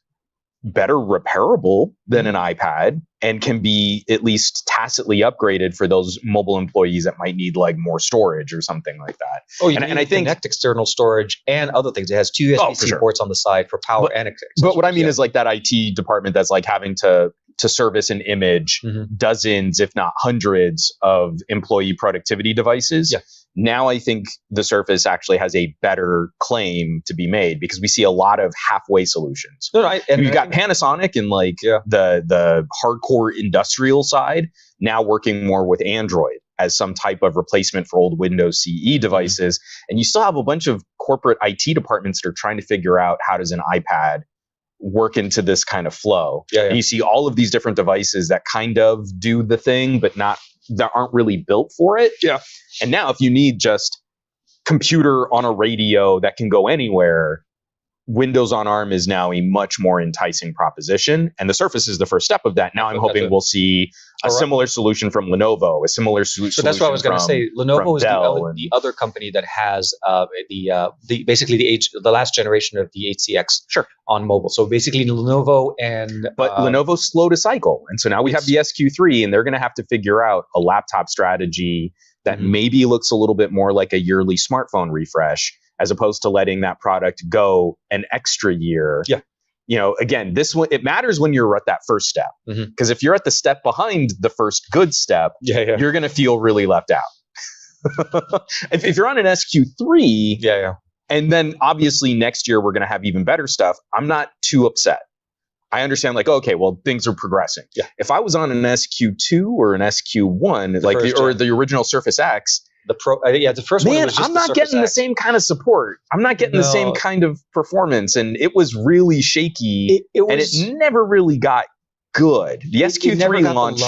better repairable than an iPad and can be at least tacitly upgraded for those mobile employees that might need like more storage or something like that. Oh, and I think connect external storage and other things. It has two USB-C ports on the side for power and accessories. But what I mean is like that IT department that's like having to service an image, dozens, if not hundreds of employee productivity devices. Yeah. Now I think the Surface actually has a better claim to be made because we see a lot of halfway solutions. You've got Panasonic and like the hardcore industrial side now working more with Android as some type of replacement for old Windows CE devices. And you still have a bunch of corporate IT departments that are trying to figure out how does an iPad work into this kind of flow. And you see all of these different devices that kind of do the thing, but that aren't really built for it. Yeah. And now if you need just computer on a radio that can go anywhere, Windows on ARM is now a much more enticing proposition. And the Surface is the first step of that. Now I'm hoping we'll see a similar solution from Lenovo, a similar solution. So that's what I was going to say. Lenovo is the other company that has basically the last generation of the HCX on mobile. So basically Lenovo But Lenovo's slow to cycle. And so now we have the SQ3 and they're going to have to figure out a laptop strategy that maybe looks a little bit more like a yearly smartphone refresh, as opposed to letting that product go an extra year. Yeah. You know, again, this one, it matters when you're at that first step. Because if you're at the step behind the first good step, you're going to feel really left out. if you're on an SQ3, and then obviously next year we're going to have even better stuff, I'm not too upset. I understand, like, okay, well, things are progressing. Yeah. If I was on an SQ2 or an SQ1, or the original Surface X, the first one was just I'm not getting the same kind of support. I'm not getting the same kind of performance, and it was really shaky. And it never really got good. The SQ3 launched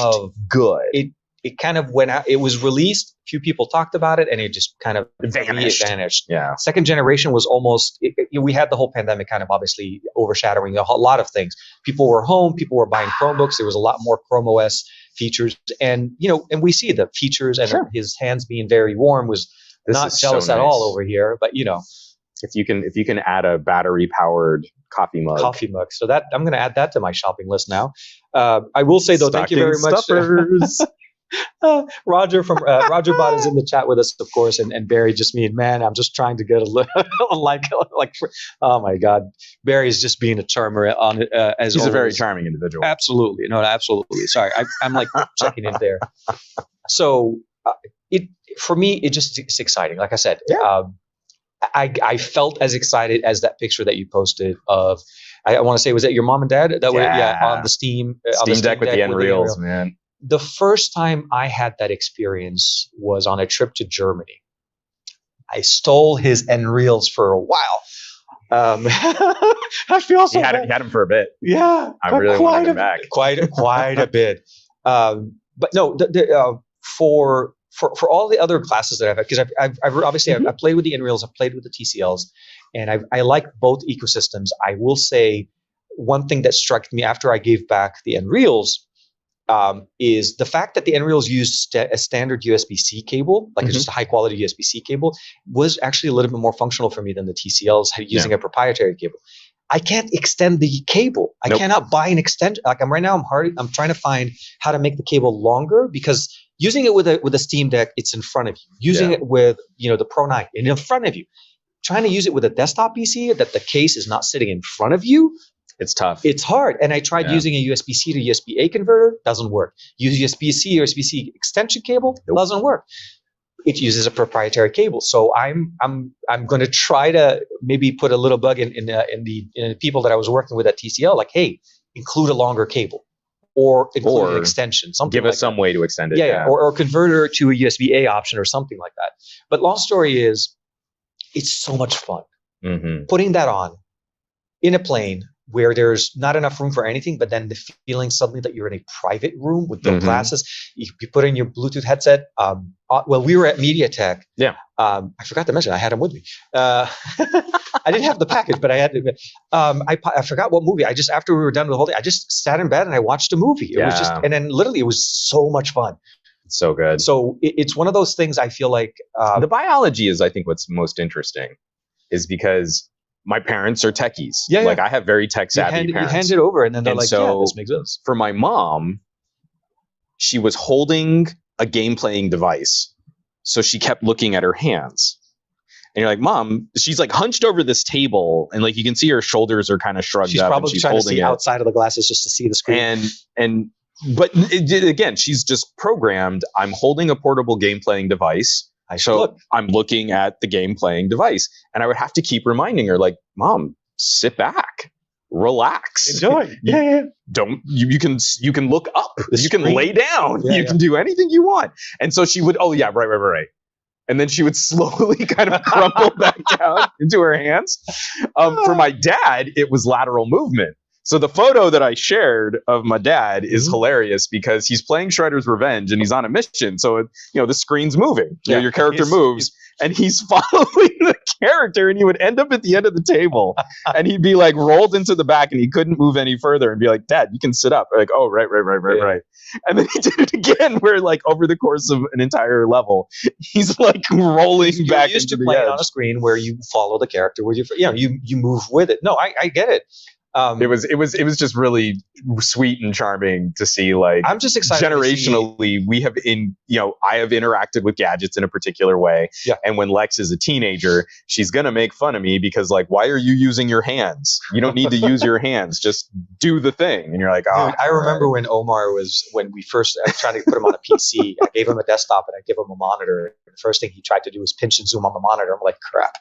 good. It kind of went out. It was released. Few people talked about it, and it just kind of vanished. Yeah. Second generation was almost. We had the whole pandemic kind of obviously overshadowing a lot of things. People were home. People were buying Chromebooks. There was a lot more Chrome OS features, and and we see the features. And his hands being very warm was not jealous at all over here. But if you can add a battery powered coffee mug. So that I'm going to add that to my shopping list now. I will say though, thank you very much. Roger from Roger Bot is in the chat with us, of course, and Barry just man, I'm just trying to get like oh my God, Barry's just being a charmer on as he's always a very charming individual. Absolutely, absolutely. Sorry, I'm like checking in there. So for me, it's exciting. Like I said, I felt as excited as that picture that you posted of. I want to say, was that your mom and dad that were on the Steam Deck with the Nreals, man. The first time I had that experience was on a trip to Germany. I stole his Nreals for a while. I feel so bad. He had him for a bit. Yeah. I really wanted him back. Quite a bit. But no, for all the other classes that I've had, because I've played with the Nreals, I've played with the TCLs, and I like both ecosystems. I will say one thing that struck me after I gave back the Nreals is the fact that the Nreals used a standard USB-C cable, like just a high-quality USB-C cable, was actually a little bit more functional for me than the TCLs using a proprietary cable. I can't extend the cable. I cannot buy an extension. Like I'm trying to find how to make the cable longer, because using it with a Steam Deck, it's in front of you. Using it with the Pro 9, in front of you. Trying to use it with a desktop PC that the case is not sitting in front of you. It's tough. It's hard. And I tried using a USB-C to USB-A converter. Doesn't work. Use USB-C or USB-C extension cable. Doesn't work. It uses a proprietary cable. So I'm going to try to maybe put a little bug in the people that I was working with at TCL. Like, hey, include a longer cable or include an extension. Something. Give us some way to extend it. Yeah. Or converter to a USB-A option or something like that. But long story is, it's so much fun. Putting that on in a plane where there's not enough room for anything, but then the feeling suddenly that you're in a private room with no glasses. You put in your Bluetooth headset. Well, we were at MediaTek. Yeah. I forgot to mention, I had them with me. I didn't have the package, but I had to. I forgot what movie. After we were done with the whole thing, I just sat in bed and I watched a movie. It was just, and then literally it was so much fun. It's so good. So it's one of those things I feel like. The biology is, I think, what's most interesting, is because my parents are techies. Yeah, like I have very tech savvy you parents. hand it over, and then they're And like, so- yeah, this makes sense. For my mom, she was holding a game playing device, so she kept looking at her hands. And you're like, Mom, she's like hunched over this table, and like you can see her shoulders are kind of shrugged She's up. probably and she's trying to holding see it. outside of the glasses just to see the screen. But again, she's just programmed. I'm holding a portable game playing device. So I'm looking at the game playing device, and I would have to keep reminding her, like, Mom, sit back, relax, enjoy. Yeah. Don't you can look up, you can lay down, Yeah, you can do anything you want. And so she would, oh yeah, right. And then she would slowly kind of crumple back down into her hands. For my dad, it was lateral movement. So the photo that I shared of my dad is hilarious because he's playing Shredder's Revenge and he's on a mission. So, the screen's moving. Your character moves and he's following the character, and he would end up at the end of the table and he'd be like rolled into the back and he couldn't move any further and be like, Dad, you can sit up. Like, oh, right. And then he did it again where like over the course of an entire level, he's like rolling back You're used into to the playing edge. on a screen where you follow the character with you move with it. No, I get it. It was just really sweet and charming to see, like, I'm just excited generationally we have I have interacted with gadgets in a particular way. Yeah. And when Lex is a teenager, she's going to make fun of me because, like, why are you using your hands? You don't need to use your hands. Just do the thing. And you're like, oh. Dude, I remember when we first tried to put him on a PC, I gave him a desktop and I gave him a monitor. The first thing he tried to do was pinch and zoom on the monitor. I'm like, crap.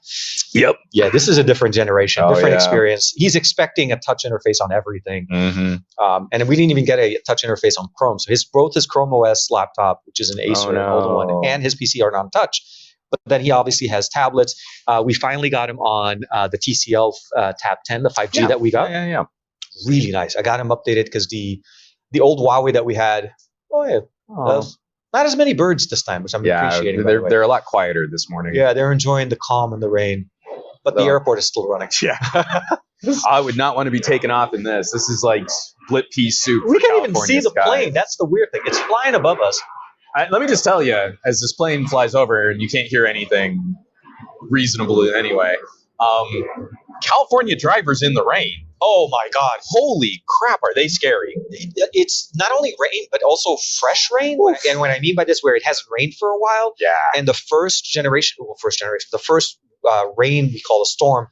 Yep. Yeah, this is a different generation, different yeah. experience. He's expecting a touch interface on everything. Mm-hmm. And we didn't even get a touch interface on Chrome. So both his Chrome OS laptop, which is an Acer, an older one, and his PC are non-touch. But then he obviously has tablets. We finally got him on the TCL Tab 10, the 5G that we got. Yeah. Really nice. I got him updated because the old Huawei that we had, not as many birds this time, which I'm appreciating. They're a lot quieter this morning. Yeah, they're enjoying the calm and the rain. But the airport is still running. Yeah. I would not want to be taken off in this. This is like split pea soup. We can't even see the plane. That's the weird thing. It's flying above us. Let me just tell you, as this plane flies over and you can't hear anything reasonably anyway, California drivers in the rain. Oh my God. Holy crap, are they scary? It's not only rain, but also fresh rain. Oof. And what I mean by this, where it hasn't rained for a while. Yeah. And the first rain we call a storm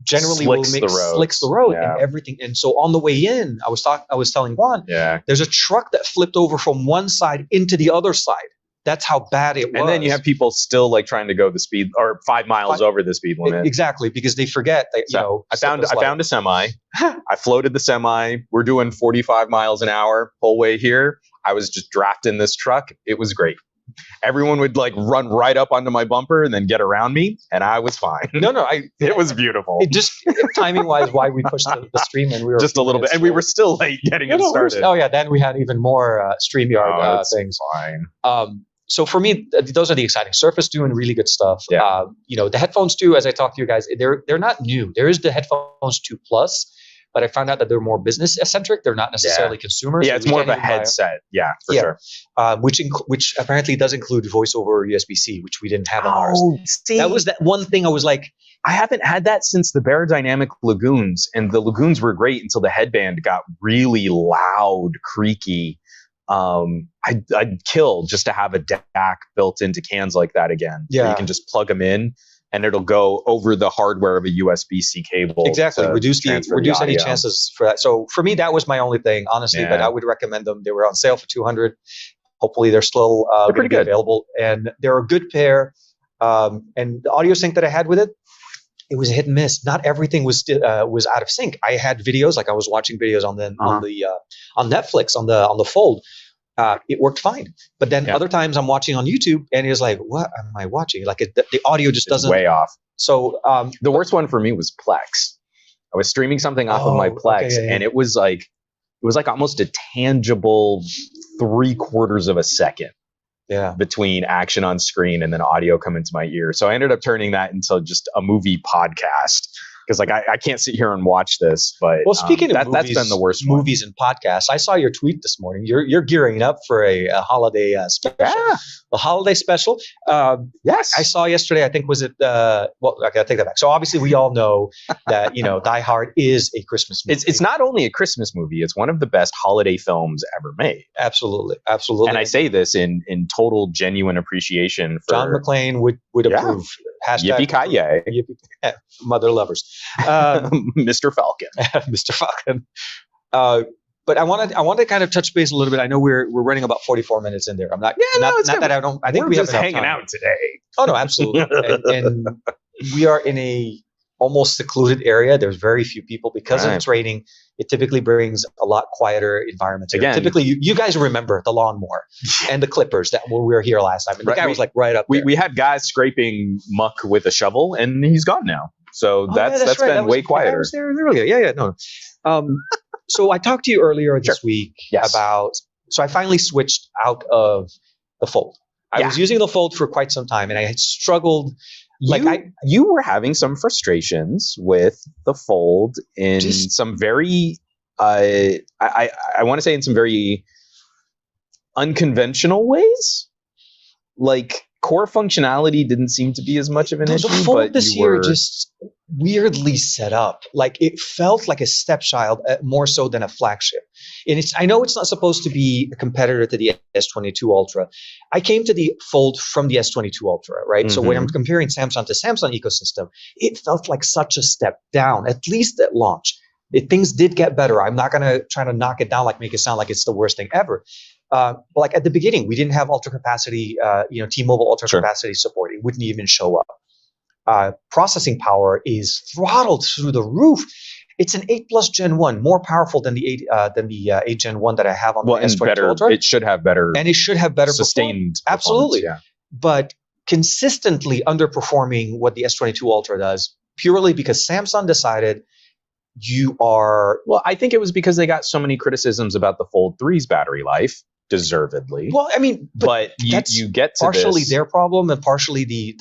generally slicks the road and everything. And so on the way in, I was telling Juan, there's a truck that flipped over from one side into the other side. That's how bad it was. And then you have people still like trying to go the speed or 5 miles over the speed limit. Exactly, because they forget that, I found a semi. I floated the semi. We're doing 45 miles an hour whole way here. I was just drafting this truck. It was great. Everyone would like run right up onto my bumper and then get around me, and I was fine. It was beautiful. It just timing wise, why we pushed the stream, and we were just a little bit, and we were still late getting it started. Then we had even more StreamYard things. Fine. So for me, those are the exciting. Surface doing really good stuff. Yeah. The headphones too. As I talk to you guys, they're not new. There is the headphones 2 Plus. But I found out that they're more business centric. They're not necessarily consumers. Yeah, it's more of a headset. Yeah, for sure. Which apparently does include voice over USB-C, which we didn't have on ours. See, that was that one thing I was like, I haven't had that since the Baradynamic Lagoons, and the Lagoons were great until the headband got really loud, creaky. I'd kill just to have a DAC built into cans like that again. Yeah, you can just plug them in. And it'll go over the hardware of a USB-C cable. Exactly. Reduce any chances for that. So for me, that was my only thing, honestly. But I would recommend them. They were on sale for $200. Hopefully, they're still pretty good, available, and they're a good pair. And the audio sync that I had with it, it was a hit and miss. Not everything was out of sync. I had videos, like I was watching videos on Netflix on the Fold. It worked fine, but then other times I'm watching on YouTube and it's like, what am I watching? Like the audio just doesn't way off. So the worst one for me was Plex. I was streaming something off of my Plex, and it was like almost a tangible 3/4 of a second. Yeah. Between action on screen and then audio coming to my ear. So I ended up turning that into just a movie podcast. because like I can't sit here and watch this. But Well, speaking of that's been the worst one. movies and podcasts, I saw your tweet this morning. You're gearing up for a holiday special. Yeah. A holiday special. Yes. I saw yesterday. I think was it. Well, I gotta take that back. So obviously, we all know that Die Hard is a Christmas movie. It's not only a Christmas movie; it's one of the best holiday films ever made. Absolutely, absolutely. And I say this in total genuine appreciation for John McClane would approve. Hashtag Yippee-ki-yay. Yippee, mother lovers. Mr. Falcon. Mr. Falcon. But I wanted to kind of touch base a little bit. I know we're running about 44 minutes in there. I'm not. Yeah, no, it's not that I don't. I think we're we just have hanging out today. Oh no, absolutely. and we are in a almost secluded area. There's very few people because of it's raining. It typically brings a lot quieter environments. Again, typically you guys remember the lawnmower and the clippers that we were here last time. And the guy was like right up there. We had guys scraping muck with a shovel, and he's gone now. So that's right. Been way quieter. Was there earlier. Yeah, no. So I talked to you earlier this week about. So I finally switched out of the Fold. I was using the Fold for quite some time, and I had struggled. You were having some frustrations with the Fold in some very, I want to say in some very unconventional ways. Like core functionality didn't seem to be as much of an issue. The Fold this year just weirdly set up. Like it felt like a stepchild more so than a flagship. And I know it's not supposed to be a competitor to the S22 Ultra. I came to the Fold from the S22 Ultra, right? Mm-hmm. So when I'm comparing Samsung to Samsung ecosystem, it felt like such a step down, at least at launch. Things did get better. I'm not going to try to knock it down, like make it sound like it's the worst thing ever. But like at the beginning, we didn't have ultra capacity, T-Mobile ultra capacity support. It wouldn't even show up. Processing power is throttled through the roof. It's an 8 Plus Gen 1, more powerful than the 8 Gen 1 that I have on the S22 Ultra. It should have better, and it should have better sustained performance. Absolutely, but consistently underperforming what the S22 Ultra does, purely because Samsung decided you are. Well, I think it was because they got so many criticisms about the Fold 3's battery life. Deservedly. Well, I mean, but you get to partially their problem and partially the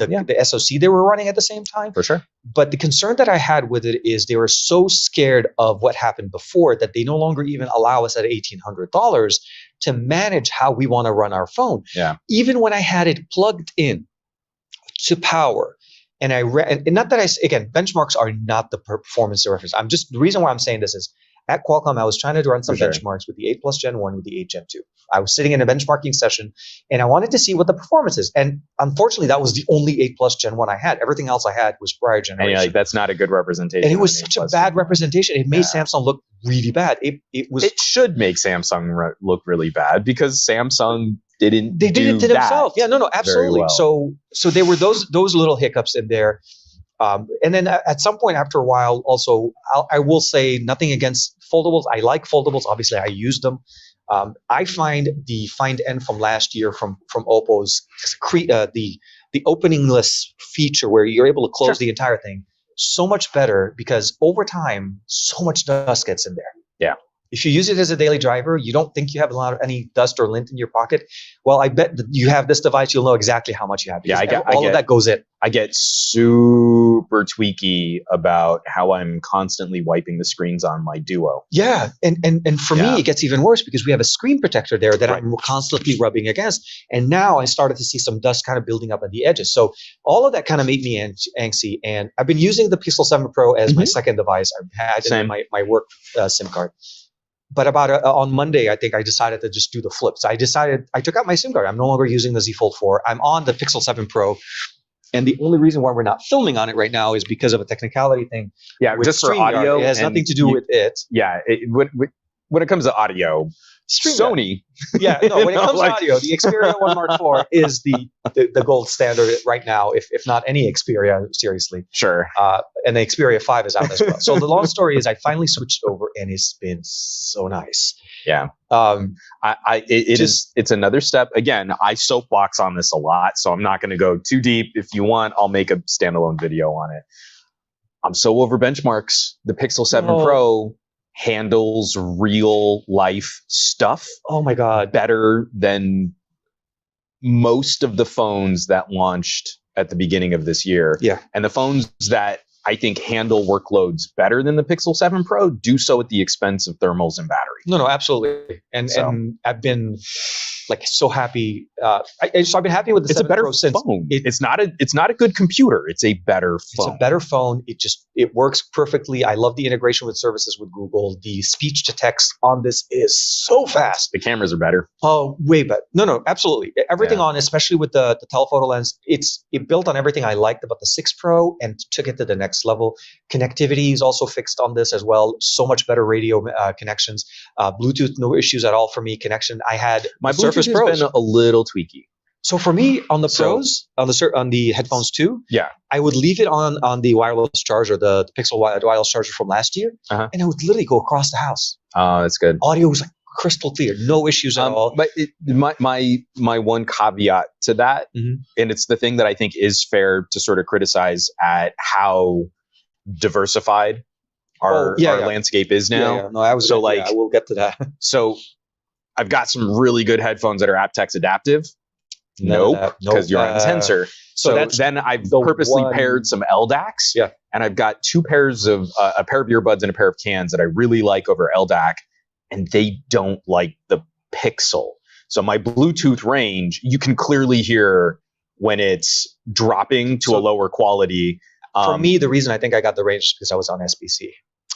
SoC they were running at the same time. For sure. But the concern that I had with it is they were so scared of what happened before that they no longer even allow us at $1,800 to manage how we want to run our phone. Yeah. Even when I had it plugged in to power, and I read, and not that again, benchmarks are not the performance reference. The reason why I'm saying this is at Qualcomm, I was trying to run some benchmarks with the 8 Plus Gen 1 with the 8 Gen 2. I was sitting in a benchmarking session, and I wanted to see what the performance is. And unfortunately, that was the only 8 Plus Gen 1 I had. Everything else I had was prior generation. And you're like, that's not a good representation. And it was such a bad representation. It made Samsung look really bad. It should make Samsung look really bad because Samsung didn't They did it to themselves. Yeah, no, absolutely. Well. So there were those little hiccups in there. And then at some point after a while, also, I will say nothing against foldables. I like foldables. Obviously, I use them. I find the Find N from last year from Oppo's the openingless feature where you're able to close the entire thing so much better because over time, so much dust gets in there. Yeah. If you use it as a daily driver, you don't think you have any dust or lint in your pocket. Well, I bet that you have this device, you'll know exactly how much you have. Yeah, all of that goes in. I get super tweaky about how I'm constantly wiping the screens on my Duo. Yeah, and for me, it gets even worse because we have a screen protector there that I'm constantly rubbing against. And now I started to see some dust kind of building up at the edges. So all of that kind of made me angsty. And I've been using the Pixel 7 Pro as my second device. I had my work SIM card. But on Monday, I think I decided to just do the flip. So I took out my SIM card. I'm no longer using the Z Fold 4. I'm on the Pixel 7 Pro. And the only reason why we're not filming on it right now is because of a technicality thing. Yeah, just for audio. It has nothing to do with it. Yeah, when it comes to audio, Sony. Yeah, no, when it comes to audio, the Xperia 1 Mark IV is the gold standard right now, if not any Xperia, seriously. Sure. And the Xperia 5 is out as well. So the long story is I finally switched over and it's been so nice. Yeah. It's another step. Again, I soapbox on this a lot, so I'm not going to go too deep. If you want, I'll make a standalone video on it. I'm so over benchmarks. The Pixel 7 Pro handles real life stuff. Oh my God. Better than most of the phones that launched at the beginning of this year. Yeah. And the phones that I think handle workloads better than the Pixel 7 Pro do so at the expense of thermals and battery. No, absolutely. And I've been like so happy. So I've been happy with the 7 Pro since. Phone. It's not a good computer. It's a better phone. It's a better phone. It works perfectly. I love the integration with services with Google. The speech to text on this is so fast. The cameras are better. Oh, way better. No, absolutely. Everything on, especially with the telephoto lens, it built on everything I liked about the 6 Pro and took it to the next level. Connectivity is also fixed on this as well. So much better radio connections. Bluetooth, no issues at all for me. Connection. I had my Bluetooth has been a little tweaky. So for me, on the Pros, on the headphones too, I would leave it on the wireless charger, the Pixel wireless charger from last year, and I would literally go across the house. Oh, that's good. Audio was like crystal clear, no issues at all. But my one caveat to that, and it's the thing that I think is fair to sort of criticize at how diversified our landscape is now. No, I will get to that. So I've got some really good headphones that are aptX adaptive. Nope, because you're on sensor. So then I've purposely paired some LDACs. Yeah. And I've got two pairs of a pair of earbuds and a pair of cans that I really like over LDAC, and they don't like the Pixel. So my Bluetooth range, you can clearly hear when it's dropping to a lower quality. For me, the reason I think I got the range is because I was on SBC.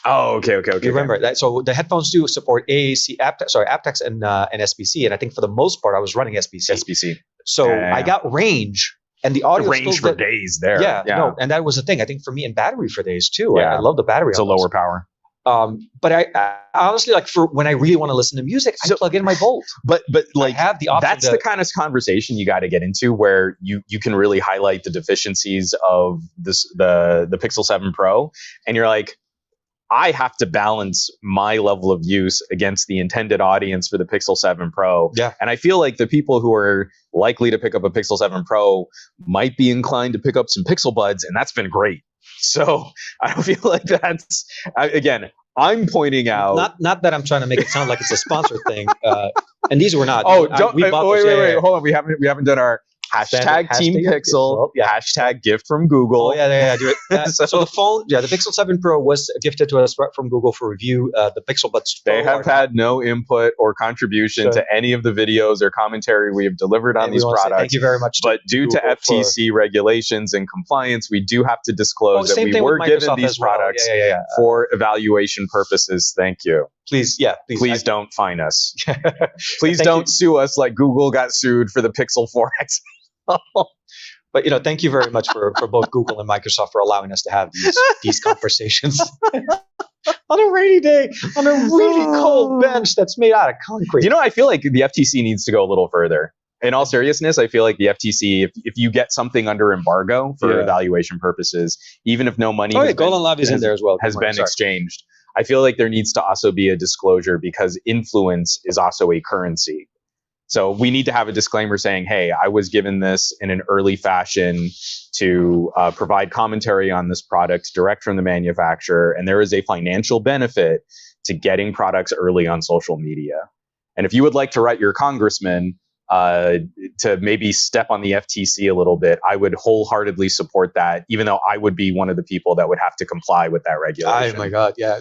Oh, okay. You remember that? So the headphones do support AAC, aptX, and SBC, and I think for the most part I was running SBC. So I got range, and the audio range for days there. Yeah, no, and that was the thing. I think for me, and battery for days too. I love the battery. It's a lower power. But I honestly, like, for when I really want to listen to music, I plug in my Volt. But like, I have the option. That's the kind of conversation you got to get into where you can really highlight the deficiencies of the Pixel 7 Pro, and you're like, I have to balance my level of use against the intended audience for the Pixel 7 Pro. Yeah. And I feel like the people who are likely to pick up a Pixel 7 Pro might be inclined to pick up some Pixel Buds, and that's been great. So I don't feel like that's, again, I'm pointing out. Not that I'm trying to make it sound like it's a sponsored thing. And these were not. Oh, wait. Hold on. We haven't done our hashtag Team Pixel, hashtag gift from Google. Oh, yeah, do it. So the phone, the Pixel 7 Pro was gifted to us from Google for review. The Pixel Buds. They have had no input or contribution to any of the videos or commentary we have delivered on these products. Thank you very much. But due to FTC regulations and compliance, we do have to disclose that we were given these products for evaluation purposes. Thank you. Please don't fine us. Please don't sue us like Google got sued for the Pixel 4X. But thank you very much for both Google and Microsoft for allowing us to have these conversations on a rainy day on a really cold bench that's made out of concrete. I feel like the FTC needs to go a little further. In all seriousness, I feel like the FTC, if you get something under embargo for evaluation purposes, even if no money Golden Lobby is in there as well. Has been exchanged, I feel like there needs to also be a disclosure because influence is also a currency. So we need to have a disclaimer saying, hey, I was given this in an early fashion to provide commentary on this product direct from the manufacturer, and there is a financial benefit to getting products early on social media. And if you would like to write your congressman to maybe step on the FTC a little bit, I would wholeheartedly support that, even though I would be one of the people that would have to comply with that regulation. Oh my God, yeah.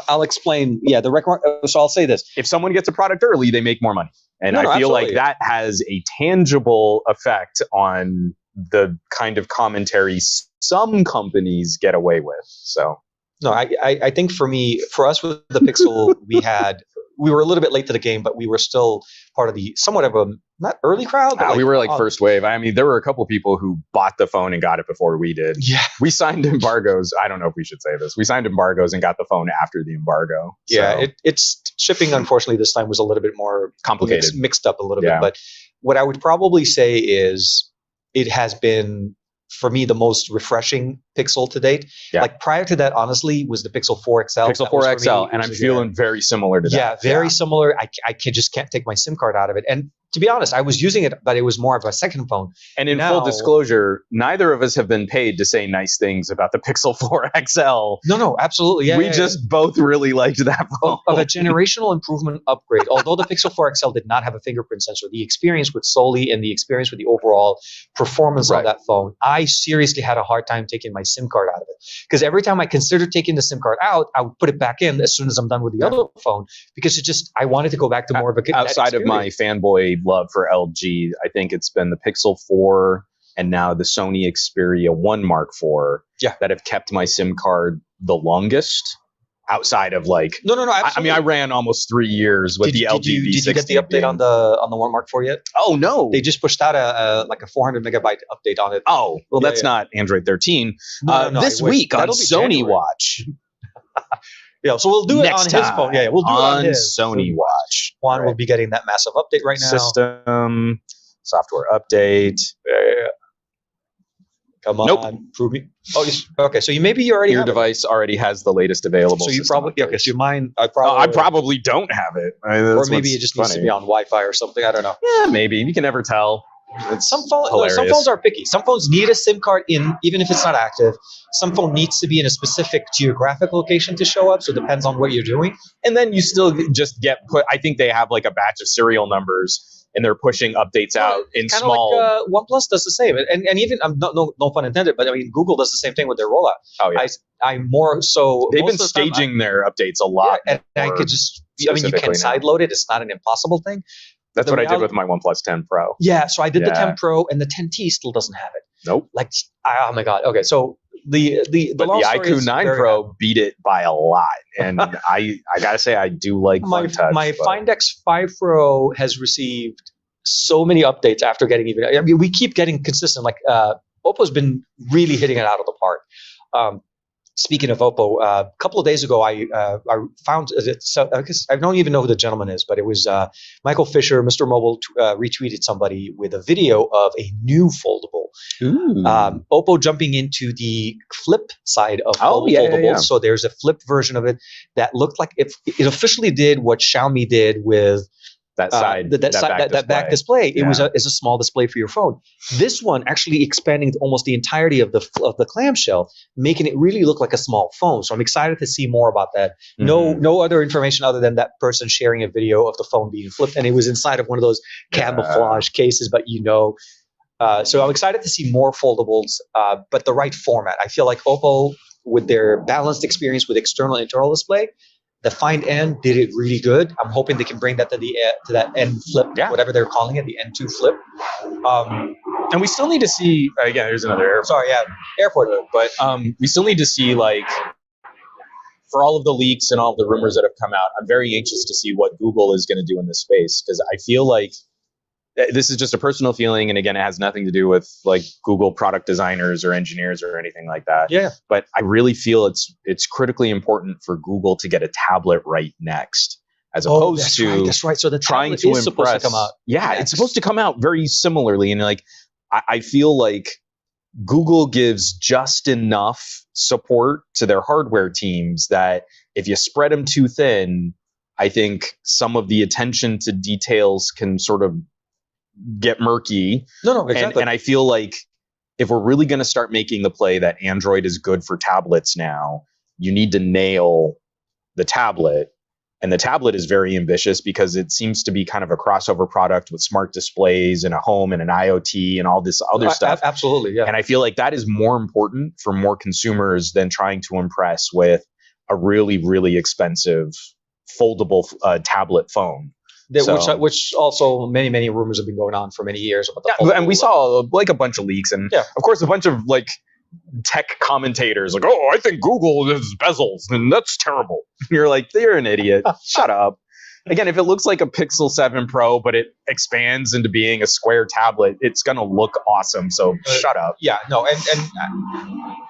I'll explain. So I'll say this. If someone gets a product early, they make more money. And I feel like that has a tangible effect on the kind of commentary some companies get away with. So no, I think for us with the Pixel, we were a little bit late to the game, but we were still part of the somewhat of a not early crowd. But we were like first wave. I mean, there were a couple people who bought the phone and got it before we did. Yeah, we signed embargoes. I don't know if we should say this. We signed embargoes and got the phone after the embargo. So. Yeah, it's shipping. Unfortunately, this time was a little bit more complicated, mixed up a little bit. But what I would probably say is it has been, for me, the most refreshing Pixel to date. Yeah. Like prior to that, honestly, was the Pixel 4 XL. Pixel 4 XL, and I'm feeling very similar to that. Yeah, very similar. I can't take my SIM card out of it. And to be honest, I was using it, but it was more of a second phone. And in full disclosure, neither of us have been paid to say nice things about the Pixel 4 XL. No, absolutely. Yeah, we just both really liked that phone. Of a generational improvement upgrade. Although the Pixel 4 XL did not have a fingerprint sensor, the experience with Soli and the experience with the overall performance of that phone, I I seriously had a hard time taking my SIM card out of it, because every time I considered taking the SIM card out, I would put it back in as soon as I'm done with the other phone, because I wanted to go back to more of a outside of my fanboy love for LG. I think it's been the Pixel 4 and now the Sony Xperia 1 Mark IV that have kept my SIM card the longest. Outside of like, no, absolutely. I mean, I ran almost 3 years with the LG V60. Did you get the update on the 1 Mark IV yet? Oh no, they just pushed out a 400 megabyte update on it. Oh well, that's not Android 13. No, this week on Sony January. Watch. Yeah, so we'll do it Next on his phone. Yeah, we'll do it on his Sony Watch. Juan will be getting that massive update right now. System software update. Come on, prove me. Oh, okay. So maybe you already your have device already has the latest available. So you probably okay. So mine, I probably don't have it. Or maybe it just needs to be on Wi-Fi or something. I don't know. Yeah, maybe you can never tell. Some phones are picky. Some phones need a SIM card in, even if it's not active. Some phone needs to be in a specific geographic location to show up. So it depends on what you're doing. And then you still just get put. I think they have like a batch of serial numbers. And they're pushing updates out in small. Like, OnePlus does the same, and even no pun intended, but I mean Google does the same thing with their rollout. Oh yeah, I'm more so. They've been staging their updates a lot. Yeah, and I could just. I mean, you can sideload it. It's not an impossible thing. That's what I did with my OnePlus 10 Pro. Yeah, so I did the 10 Pro, and the 10T still doesn't have it. Nope. Like, oh my god. Okay, so the iQOO 9 Pro beat it by a lot, and I gotta say I do like my Find X5 Pro has received so many updates after getting even. I mean, we keep getting consistent. Like Oppo's been really hitting it out of the park. Speaking of Oppo, a couple of days ago, I found so I don't even know who the gentleman is, but it was Michael Fisher, Mr. Mobile, retweeted somebody with a video of a new foldable. Oppo jumping into the flip side of foldables. Yeah. So there's a flip version of it that looked like it officially did what Xiaomi did with that side, that back display. It was a small display for your phone. This one actually expanding almost the entirety of the clamshell, making it really look like a small phone. So I'm excited to see more about that. No other information other than that person sharing a video of the phone being flipped, and it was inside of one of those camouflage cases. But so I'm excited to see more foldables, but the right format. I feel like Oppo, with their balanced experience with external and internal display, the Find N did it really good. I'm hoping they can bring that to that N flip, whatever they're calling it, the N2 flip. And we still need to see. Again, here's another airport. Sorry, airport. But we still need to see, like, for all of the leaks and all of the rumors that have come out, I'm very anxious to see what Google is going to do in this space, because I feel like this is just a personal feeling, and again, it has nothing to do with like Google product designers or engineers or anything like that. Yeah. But I really feel it's critically important for Google to get a tablet right next, as opposed to that's right. So the trying to impress. Supposed to come out. Yeah, it's supposed to come out very similarly, and like I feel like Google gives just enough support to their hardware teams that if you spread them too thin, I think some of the attention to details can sort of get murky. No, exactly. And I feel like if we're really going to start making the play that Android is good for tablets now, you need to nail the tablet. And the tablet is very ambitious because it seems to be kind of a crossover product with smart displays and a home and an IoT and all this other stuff. Absolutely, yeah. And I feel like that is more important for more consumers than trying to impress with a really, really expensive foldable tablet phone. Which also many rumors have been going on for many years about and we saw like a bunch of leaks, and of course a bunch of like tech commentators like, oh, I think Google has bezels and that's terrible. You're like, you're an idiot. Shut up. Again, if it looks like a Pixel 7 Pro but it expands into being a square tablet, it's gonna look awesome. So shut up. Yeah, no, and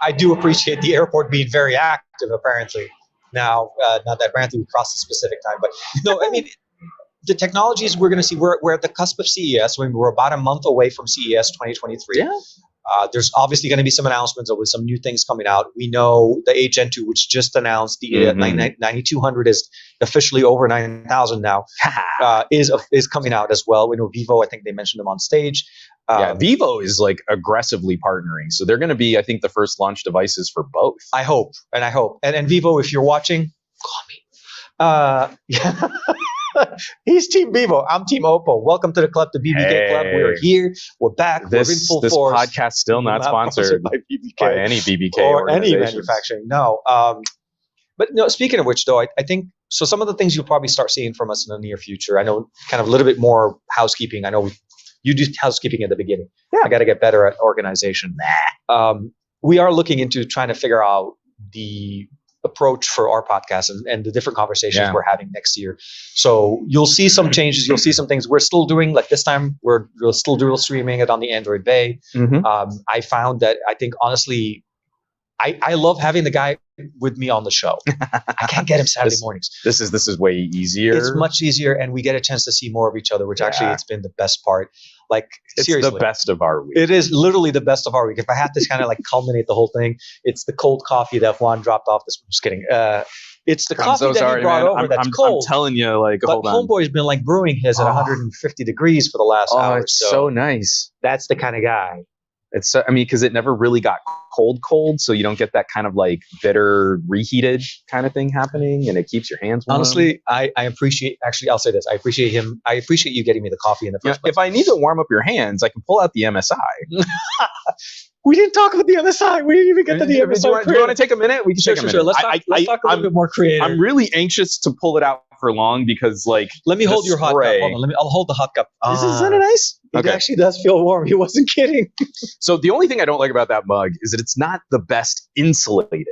I do appreciate the airport being very active apparently. Now, not that apparently we crossed a specific time, but no, I mean. The technologies we're going to see, we're at the cusp of CES. We're about a month away from CES 2023. Yeah. There's obviously going to be some announcements. There'll be some new things coming out. We know the 8 Gen 2, which just announced, the 9200 is officially over 9,000 now, is coming out as well. We know Vivo, I think they mentioned them on stage. Vivo is like aggressively partnering. So they're going to be, I think, the first launch devices for both. I hope. And Vivo, if you're watching, call me. He's Team Vivo. I'm Team Oppo. Welcome to the club, the BBK Club. Hey. We're here. We're back. We're in full This force. podcast still not sponsored by BBK by any BBK or any organizations. manufacturing. No. But no. Speaking of which, though, I think so. Some of the things you'll probably start seeing from us in the near future. I know, kind of a little bit more housekeeping. I know you do housekeeping at the beginning. Yeah. I got to get better at organization. We are looking into trying to figure out the approach for our podcast and the different conversations we're having next year. So you'll see some changes. You'll see some things we're still doing. Like this time, we're still dual streaming it on the Android Bay. I found that I think honestly, I love having the guy with me on the show. I can't get him Saturday mornings. This is way easier. It's much easier, and we get a chance to see more of each other, which actually it's been the best part. Like it's seriously, the best of our week. it is literally the best of our week. If I had to kind of like culminate the whole thing, it's the cold coffee that Juan dropped off this. I'm just kidding. It's the coffee that he brought over that's cold. I'm telling you, like, but hold on. Homeboy's been like brewing his at 150 degrees for the last hour. It's so nice. That's the kind of guy. It's so, I mean, because it never really got cold, so you don't get that kind of like bitter reheated kind of thing happening, and it keeps your hands warm. Honestly, I appreciate. Actually, I'll say this: I appreciate him. I appreciate you getting me the coffee in the first place. If I need to warm up your hands, I can pull out the MSI. We didn't talk about the MSI. We didn't even get to the MSI. Do you want to take a minute? We can take a minute. Sure. Let's talk a little bit more creative. I'm really anxious to pull it out for long because, like, let me hold your hot cup. Hold on. I'll hold the hot cup. Isn't it nice? It actually does feel warm. He wasn't kidding. So the only thing I don't like about that mug is that it's not the best insulated.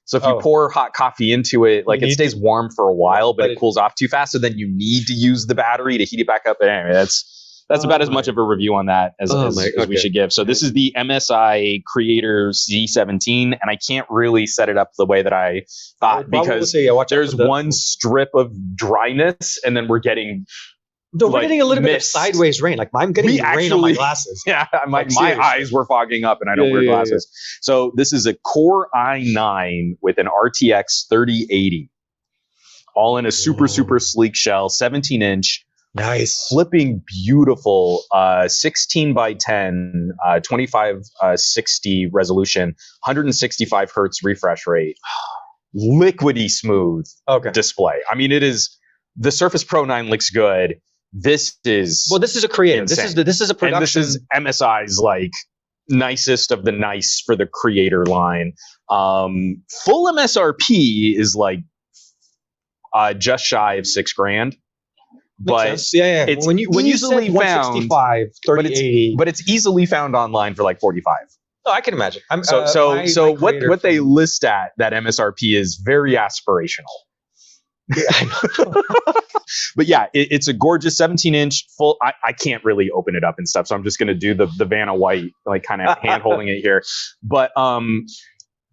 So if you pour hot coffee into it, like it stays warm for a while, but it cools off too fast. So then you need to use the battery to heat it back up. But anyway, that's about as much of a review on that as we should give. So this is the MSI Creator Z17, and I can't really set it up the way that I thought because there's one strip of dryness, and then we're getting we're getting a little bit of sideways rain. Like I'm getting rain on my glasses. Yeah, my eyes were fogging up, and I don't wear glasses. So this is a Core i9 with an RTX 3080, all in a super sleek shell, 17-inch. Nice. Flipping beautiful 16 by 10, 2560 resolution, 165 hertz refresh rate, liquidy smooth display. I mean, it is, the Surface Pro 9 looks good. This is a creative. Insane. This is a production. And this is MSI's like nicest of the nice for the Creator line. Full MSRP is like just shy of $6,000. But it's when you easily said found 165, 3080, but it's easily found online for like 45. Oh, I can imagine. So what they list at that MSRP is very aspirational. Yeah, I know. But yeah, it's a gorgeous 17-inch full. I can't really open it up and stuff, so I'm just going to do the Vanna White, like kind of hand holding it here. But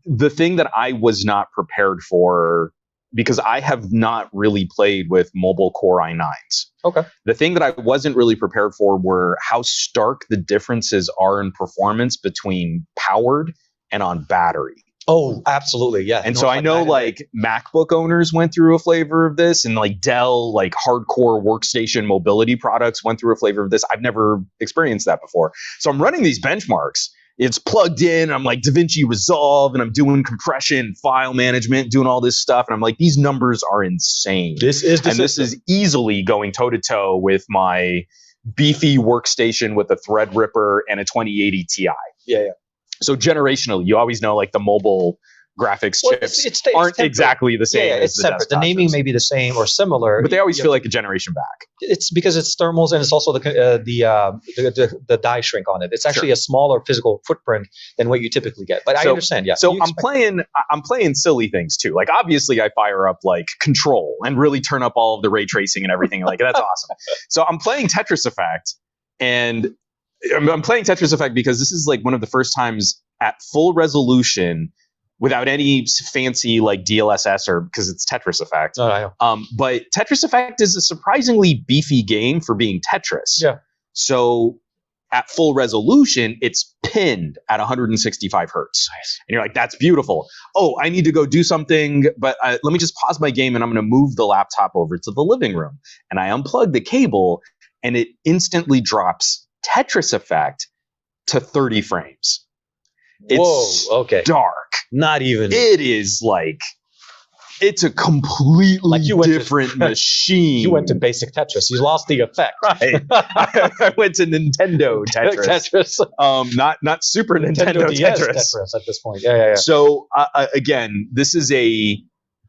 the thing that I was not prepared for, because I have not really played with mobile Core i9s. Okay. The thing that I wasn't really prepared for were how stark the differences are in performance between powered and on battery. Oh, absolutely, yeah. And so I know like MacBook owners went through a flavor of this, and like Dell, like hardcore workstation mobility products went through a flavor of this. I've never experienced that before. So I'm running these benchmarks. It's plugged in. I'm like DaVinci Resolve, and I'm doing compression, file management, doing all this stuff. And I'm like, these numbers are insane. This is easily going toe to toe with my beefy workstation with a Threadripper and a 2080 Ti. Yeah. So generationally, you always know like the mobile graphics chips aren't exactly the same. Yeah, it's separate. The naming may be the same or similar, but they always feel like a generation back. It's because it's thermals, and it's also the die shrink on it. It's actually a smaller physical footprint than what you typically get. But I understand. Yeah. So I'm playing silly things too. Like obviously, I fire up like Control and really turn up all of the ray tracing and everything. Like that's awesome. So I'm playing Tetris Effect, and I'm playing Tetris Effect because this is like one of the first times at full resolution, without any fancy like DLSS or because it's Tetris Effect. Oh, I know. But Tetris Effect is a surprisingly beefy game for being Tetris. Yeah. So at full resolution, it's pinned at 165 hertz. Nice. And you're like, that's beautiful. Oh, I need to go do something, but let me just pause my game and I'm going to move the laptop over to the living room. And I unplug the cable and it instantly drops Tetris Effect to 30 frames. It's dark. Not even. It is like, It's a completely Like you went to- different machine. You went to basic Tetris. You lost the effect. Right. I went to Nintendo Tetris. Not Super Nintendo DS Tetris. at this point. Yeah. So again, this is a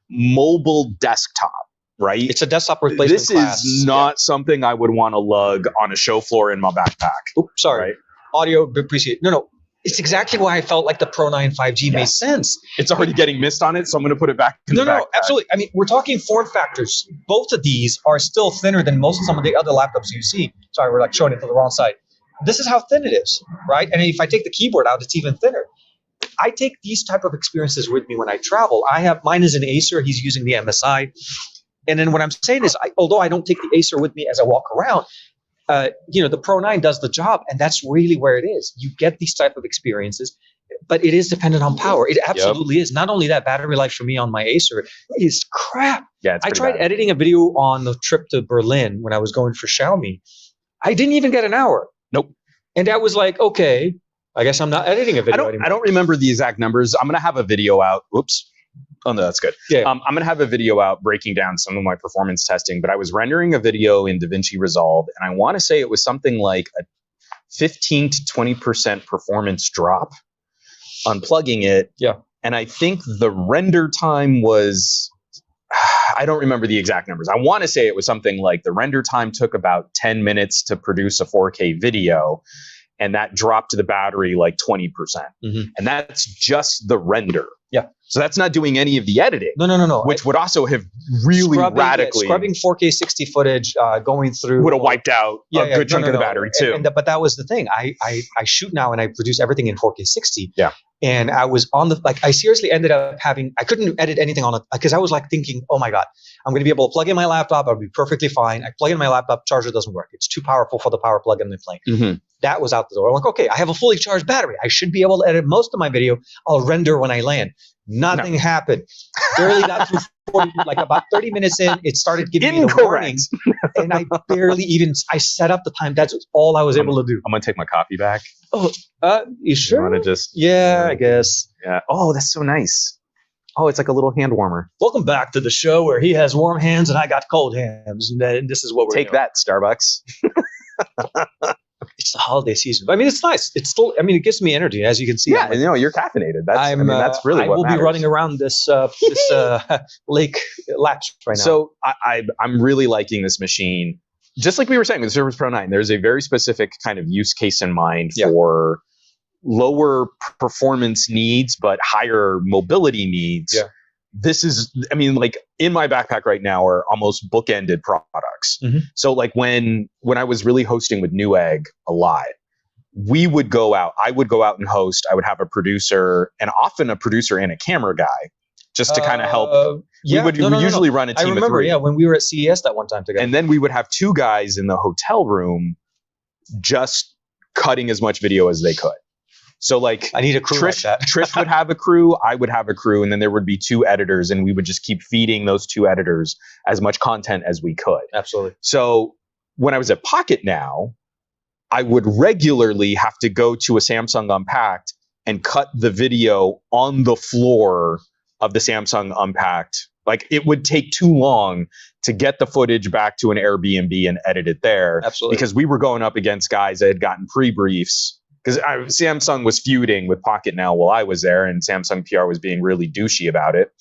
mobile desktop, right? It's a desktop replacement This class. is not something I would want to lug on a show floor in my backpack. Oops, sorry. Right? Audio, appreciate. No. It's exactly why I felt like the Pro 9 5G made Yes. sense. It's already getting missed on it, so I'm going to put it back in the backpack. No, absolutely. I mean, we're talking form factors. Both of these are still thinner than some of the other laptops you see. Sorry, we're like showing it to the wrong side. This is how thin it is, right? And if I take the keyboard out, it's even thinner. I take these type of experiences with me when I travel. Mine is an Acer. He's using the MSI. And then what I'm saying is, although I don't take the Acer with me as I walk around, the Pro 9 does the job, and that's really where it is. You get these type of experiences, but it is dependent on power. It absolutely is. Not only that, battery life for me on my Acer is crap. Yeah, it's I pretty tried bad. editing a video on the trip to Berlin when I was going for Xiaomi. I didn't even get an hour. Nope. And that was like, okay, I guess I'm not editing a video anymore. I don't remember the exact numbers. I'm going to have a video out. Whoops. Oh, no, that's good. Yeah. I'm going to have a video out breaking down some of my performance testing, but I was rendering a video in DaVinci Resolve, and I want to say it was something like a 15 to 20% performance drop unplugging it. Yeah. And I think the render time was, I don't remember the exact numbers. I want to say it was something like the render time took about 10 minutes to produce a 4K video, and that dropped to the battery like 20%. Mm-hmm. And that's just the render. Yeah. So that's not doing any of the editing. No. Which would also have really radically scrubbing 4K 60 footage, going through would have wiped out a good chunk of the battery too. But that was the thing. I shoot now and I produce everything in 4K 60. Yeah. And I was on I seriously ended up I couldn't edit anything on it because I was like thinking, oh my God, I'm going to be able to plug in my laptop. I'll be perfectly fine. I plug in my laptop, charger doesn't work. It's too powerful for the power plug in the plane. Mm-hmm. That was out the door. I'm like, okay, I have a fully charged battery. I should be able to edit most of my video. I'll render when I land. Nothing happened. Barely got through 40, like about 30 minutes in, it started giving me the warnings. And I I set up the time. That's all I was able to do. I'm going to take my coffee back. Oh, you sure? You want to just... Yeah, I guess. Yeah. Oh, that's so nice. Oh, it's like a little hand warmer. Welcome back to the show where he has warm hands and I got cold hands. And this is what we're Take doing. that, Starbucks. It's the holiday season. I mean, it's nice. It's still, it gives me energy, as you can see. Yeah, you're caffeinated. That's really what I will matters. be running around this lake laps right now. So I'm really liking this machine. Just like we were saying with the Surface Pro 9, there's a very specific kind of use case in mind for lower performance needs, but higher mobility needs. Yeah. This is, like in my backpack right now are almost bookended products. Mm-hmm. So like when I was really hosting with Newegg a lot, we would go out, I would go out and host, I would have a producer and often a producer and a camera guy just to kind of help. We would usually run a team of 3. Yeah, when we were at CES that one time together. And then we would have 2 guys in the hotel room just cutting as much video as they could. So like I need a crew like that. Trish would have a crew, I would have a crew, and then there would be 2 editors, and we would just keep feeding those 2 editors as much content as we could. Absolutely. So when I was at Pocket Now, I would regularly have to go to a Samsung Unpacked and cut the video on the floor of the Samsung Unpacked. Like it would take too long to get the footage back to an Airbnb and edit it there. Absolutely. Because we were going up against guys that had gotten pre-briefs. Because Samsung was feuding with Pocket Now while I was there, and Samsung PR was being really douchey about it.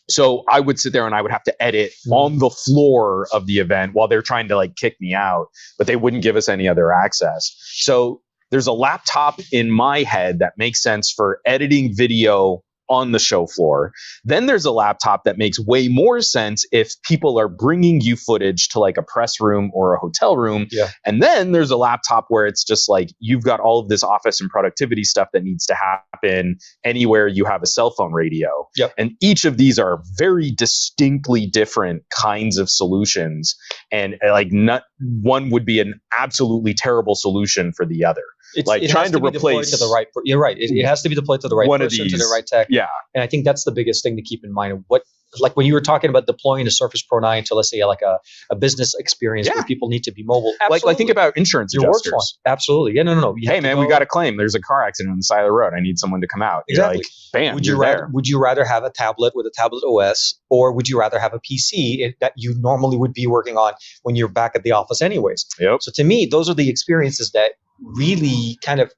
So I would sit there and I would have to edit on the floor of the event while they're trying to like kick me out, but they wouldn't give us any other access. So there's a laptop in my head that makes sense for editing video on the show floor. Then there's a laptop that makes way more sense if people are bringing you footage to like a press room or a hotel room. Yeah. And then there's a laptop where it's just like you've got all of this office and productivity stuff that needs to happen anywhere you have a cell phone radio. Yep. And each of these are very distinctly different kinds of solutions. And like not one would be an absolutely terrible solution for the other. It's like trying to replace to the right. You're right. It has to be deployed to the right one person, of these, to the right tech. Yeah. And I think that's the biggest thing to keep in mind. Of what like when you were talking about deploying a Surface Pro 9 to, let's say, like a business experience where people need to be mobile. Like think about insurance adjusters. Absolutely. Yeah, no. Hey, man, we got a claim. There's a car accident on the side of the road. I need someone to come out. Exactly. Like, bam, would you rather have a tablet with a tablet OS, or would you rather have a PC that you normally would be working on when you're back at the office anyways? Yep. So to me, those are the experiences that really kind of,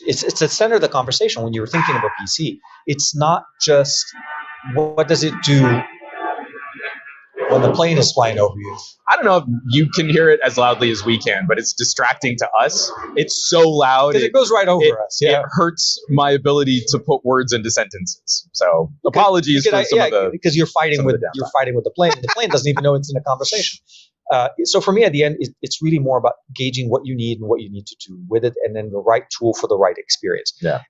it's the center of the conversation when you were thinking about PC. It's not just what does it do when the plane is flying over you. I don't know if you can hear it as loudly as we can, but it's distracting to us. It's so loud. Because it goes right over us. Yeah. It hurts my ability to put words into sentences. So apologies for some of the... Because you're fighting with the plane. The plane doesn't even know it's in a conversation. So for me, at the end, it's really more about gauging what you need and what you need to do with it, and then the right tool for the right experience. Yeah.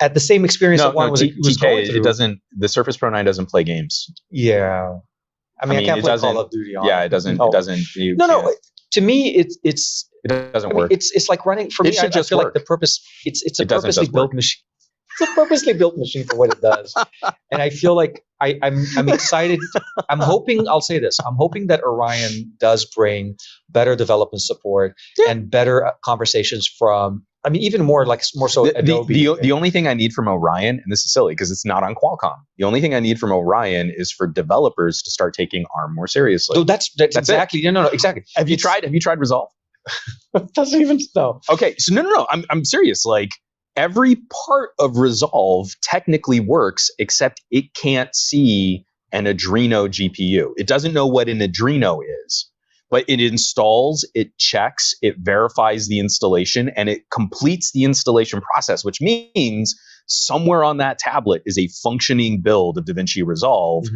At the same experience that Juan was going through. It doesn't. The Surface Pro 9 doesn't play games. Yeah. I mean, I can't play Call of Duty on it. Yeah, it doesn't. It doesn't. No. To me, it doesn't work. It's like running. For me, I feel like the purpose. It's a purposely built machine. It's a purposely built machine for what it does. And I feel like I'm excited. I'm hoping, I'll say this, I'm hoping that Orion does bring better development support and better conversations from, I mean, even more so Adobe. The only thing I need from Orion, and this is silly because it's not on Qualcomm, the only thing I need from Orion is for developers to start taking ARM more seriously. So that's exactly, no, exactly. Have you tried Resolve? Doesn't even know. Okay, so no. I'm serious. Like, every part of Resolve technically works, except it can't see an Adreno GPU. It doesn't know what an Adreno is, but it installs, it checks, it verifies the installation, and it completes the installation process, which means somewhere on that tablet is a functioning build of DaVinci Resolve,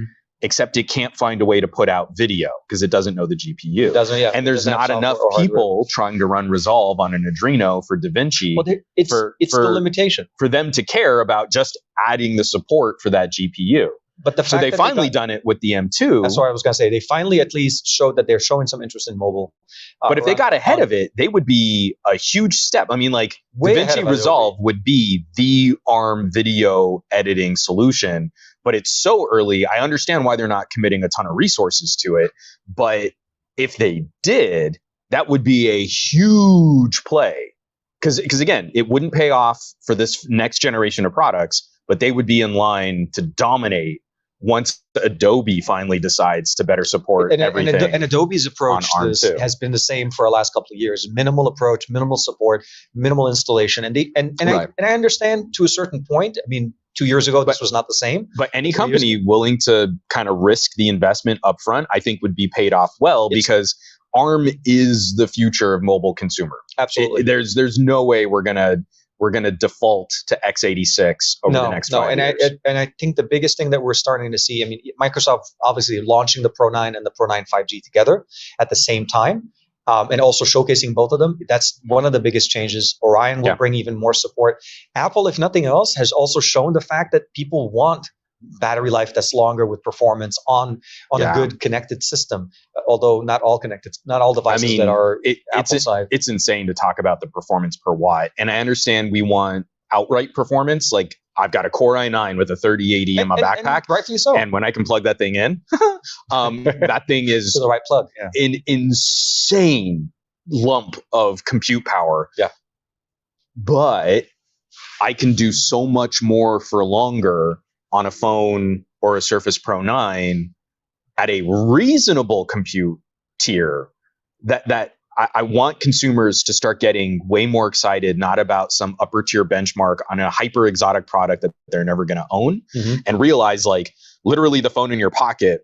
except it can't find a way to put out video because it doesn't know the GPU. It doesn't, and there's not enough people trying to run Resolve on an Adreno for DaVinci. Well, it's the limitation. For them to care about just adding the support for that GPU. But the fact they've finally done it with the M2. That's what I was going to say. They finally at least showed that they're showing some interest in mobile. But if they got ahead of it, they would be a huge step. I mean, like, DaVinci Resolve would be the ARM video editing solution, but it's so early. I understand why they're not committing a ton of resources to it. But if they did, that would be a huge play. Because again, it wouldn't pay off for this next generation of products, but they would be in line to dominate once Adobe finally decides to better support everything. And Adobe's approach has been the same for the last couple of years. Minimal approach, minimal support, minimal installation. I understand to a certain point. I mean, 2 years ago, this was not the same. But any company willing to kind of risk the investment upfront, I think would be paid off well, because ARM is the future of mobile consumer. Absolutely. There's no way we're gonna default to x86 over the next 5 years. And I think the biggest thing that we're starting to see, I mean, Microsoft obviously launching the Pro 9 and the Pro 9 5G together at the same time, and also showcasing both of them. That's one of the biggest changes. Orion will bring even more support. Apple, if nothing else, has also shown the fact that people want battery life that's longer with performance on a good connected system, although not all devices that are Apple side. It's insane to talk about the performance per watt, and I understand we want outright performance. Like, I've got a Core i9 with a 3080 in my backpack, and rightfully so. And when I can plug that thing in, that thing is to the right plug. An insane lump of compute power. Yeah, but I can do so much more for longer on a phone or a Surface Pro 9 at a reasonable compute tier that I want consumers to start getting way more excited, not about some upper tier benchmark on a hyper exotic product that they're never going to own, and realize, like, literally the phone in your pocket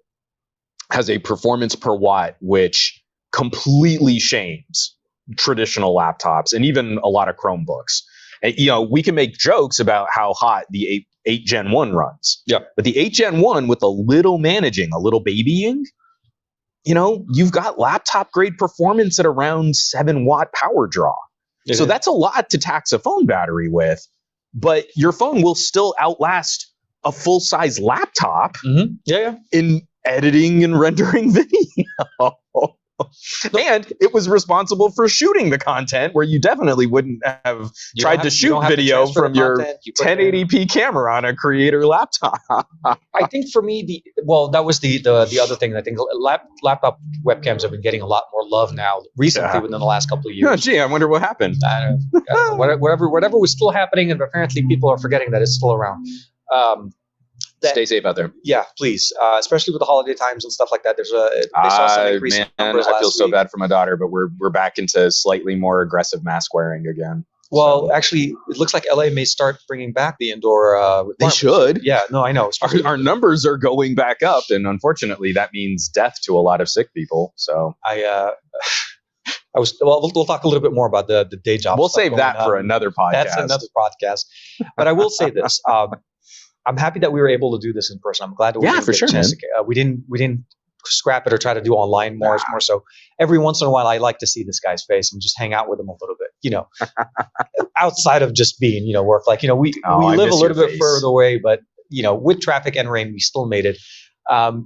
has a performance per watt which completely shames traditional laptops and even a lot of Chromebooks. And, we can make jokes about how hot the 8 Gen 1 runs. Yeah. But the 8 Gen 1 with a little managing, a little babying, you've got laptop grade performance at around 7 watt power draw. So that's a lot to tax a phone battery with, but your phone will still outlast a full size laptop in editing and rendering video. And it was responsible for shooting the content where you definitely wouldn't have tried to shoot video from your 1080p camera on a Creator laptop. I think for me, that was the other thing. I think laptop webcams have been getting a lot more love now recently within the last couple of years. Oh, gee, I wonder what happened. I don't know. Whatever was still happening, and apparently people are forgetting that it's still around. Stay safe out there. Yeah, please. Especially with the holiday times and stuff like that. They saw some increase in numbers I feel last so week. bad for my daughter, but we're back into slightly more aggressive mask wearing again. Well, actually, it looks like LA may start bringing back the indoor requirements. They should. Yeah, no, I know. Our numbers are going back up, and unfortunately, that means death to a lot of sick people. So we'll talk a little bit more about the day job. We'll save that for another podcast. That's another podcast. But I will say this. I'm happy that we were able to do this in person. I'm glad that we for sure, man. We didn't scrap it or try to do online more so. Every once in a while, I like to see this guy's face and just hang out with him a little bit, outside of just being, work. Like, we live a little bit further away, but, with traffic and rain, we still made it.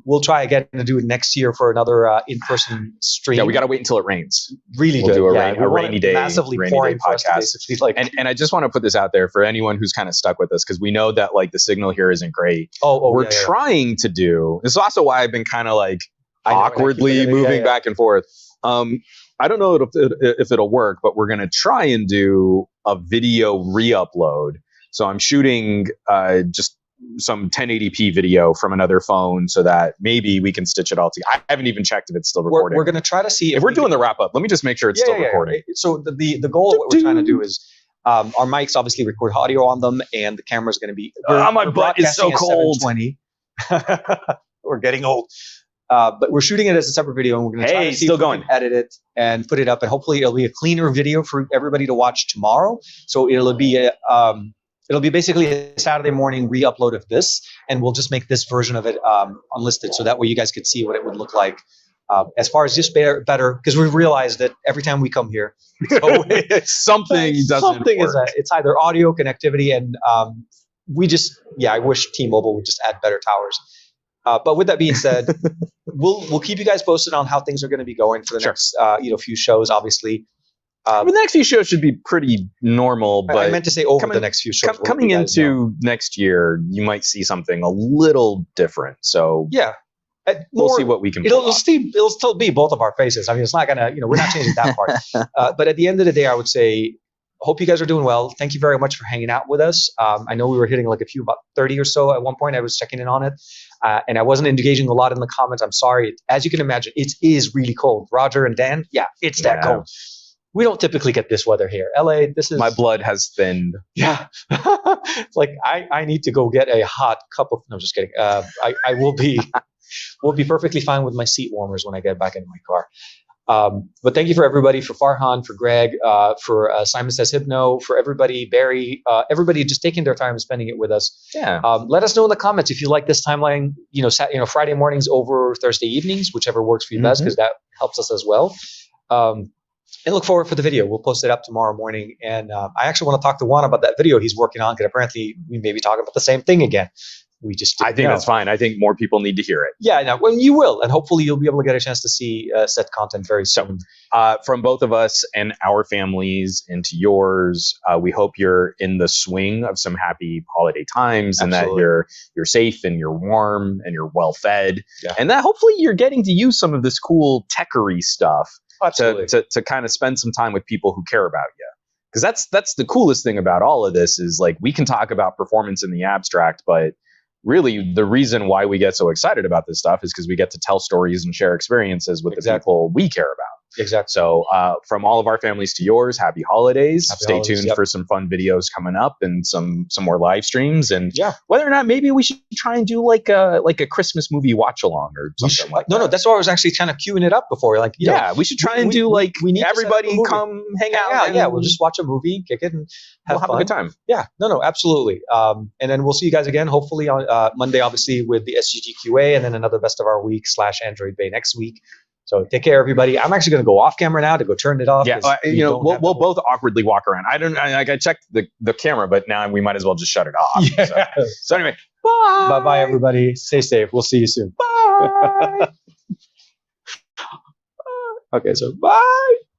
We'll try again to do it next year for another in-person stream. Yeah, we got to wait until it rains. Really we'll good. do a rainy day, massively rainy day podcast. And I just want to put this out there for anyone who's kind of stuck with us, because we know that the signal here isn't great. We're trying to do. This is also why I've been kind of awkwardly moving back and forth. I don't know if it'll work, but we're going to try and do a video re-upload. So I'm shooting just some 1080p video from another phone so that maybe we can stitch it all together. I haven't even checked if it's still recording. We're going to try to see if we're doing the wrap up. Let me just make sure it's still recording. So the goal of what we're trying to do is our mics obviously record audio on them, and the camera's going to be. My butt is so cold. 720. We're getting old. But we're shooting it as a separate video, and we're going to try to see if we can edit it and put it up, and hopefully it'll be a cleaner video for everybody to watch tomorrow. So it'll be basically a Saturday morning re-upload of this, and we'll just make this version of it unlisted, so that way you guys could see what it would look like. As far as just better, because we've realized that every time we come here, something doesn't work. It's either audio connectivity, and I wish T-Mobile would just add better towers. But with that being said, we'll keep you guys posted on how things are going to be going for the next few shows. Obviously, the next few shows should be pretty normal. But I meant to say the next few shows. Coming into next year, you might see something a little different. So we'll see what we can. It'll still be both of our faces. I mean, it's not gonna. We're not changing that part. But at the end of the day, I would say, hope you guys are doing well. Thank you very much for hanging out with us. I know we were hitting about 30 or so at one point. I was checking in on it. And I wasn't engaging a lot in the comments. I'm sorry. As you can imagine, it is really cold. Roger and Dan, it's that cold. We don't typically get this weather here. LA, this is... My blood has thinned. Yeah. It's like, I need to go get a hot cup of... No, just kidding. I will be... We'll be perfectly fine with my seat warmers when I get back into my car. But thank you for everybody, for Farhan, for Greg, for Simon Says Hypno, for everybody, Barry, everybody just taking their time and spending it with us. Yeah. Let us know in the comments if you like this timeline, Friday mornings over Thursday evenings, whichever works for you best, because that helps us as well. And look forward for the video. We'll post it up tomorrow morning. And I actually want to talk to Juan about that video he's working on, because apparently we may be talking about the same thing again. We just I think that's fine. I think more people need to hear it. Yeah, no, well, you will. And hopefully you'll be able to get a chance to see set content very soon. From both of us and our families into yours, we hope you're in the swing of some happy holiday times. Absolutely. And that you're safe and you're warm and you're well fed. Yeah. And that hopefully you're getting to use some of this cool techery stuff to kind of spend some time with people who care about you. Because that's the coolest thing about all of this is we can talk about performance in the abstract, but really, the reason why we get so excited about this stuff is because we get to tell stories and share experiences with the people we care about. Exactly. So from all of our families to yours, happy holidays. Stay tuned for some fun videos coming up and some more live streams. And whether or not maybe we should try and do like a Christmas movie watch along or something like that. No, that's why I was actually kind of queuing it up before. We should try and do we need everybody come hang out. Yeah, we'll just watch a movie, kick it, and have a good time. Yeah, no, absolutely. And then we'll see you guys again, hopefully on Monday, obviously with the SGGQA, and then another Best of Our Week / Android Bay next week. So take care, everybody. I'm actually going to go off camera now to go turn it off. Yeah, we'll both awkwardly walk around. I checked the camera, but now we might as well just shut it off. Yeah. So anyway, bye. Bye, everybody. Stay safe. We'll see you soon. Bye. Okay, so bye.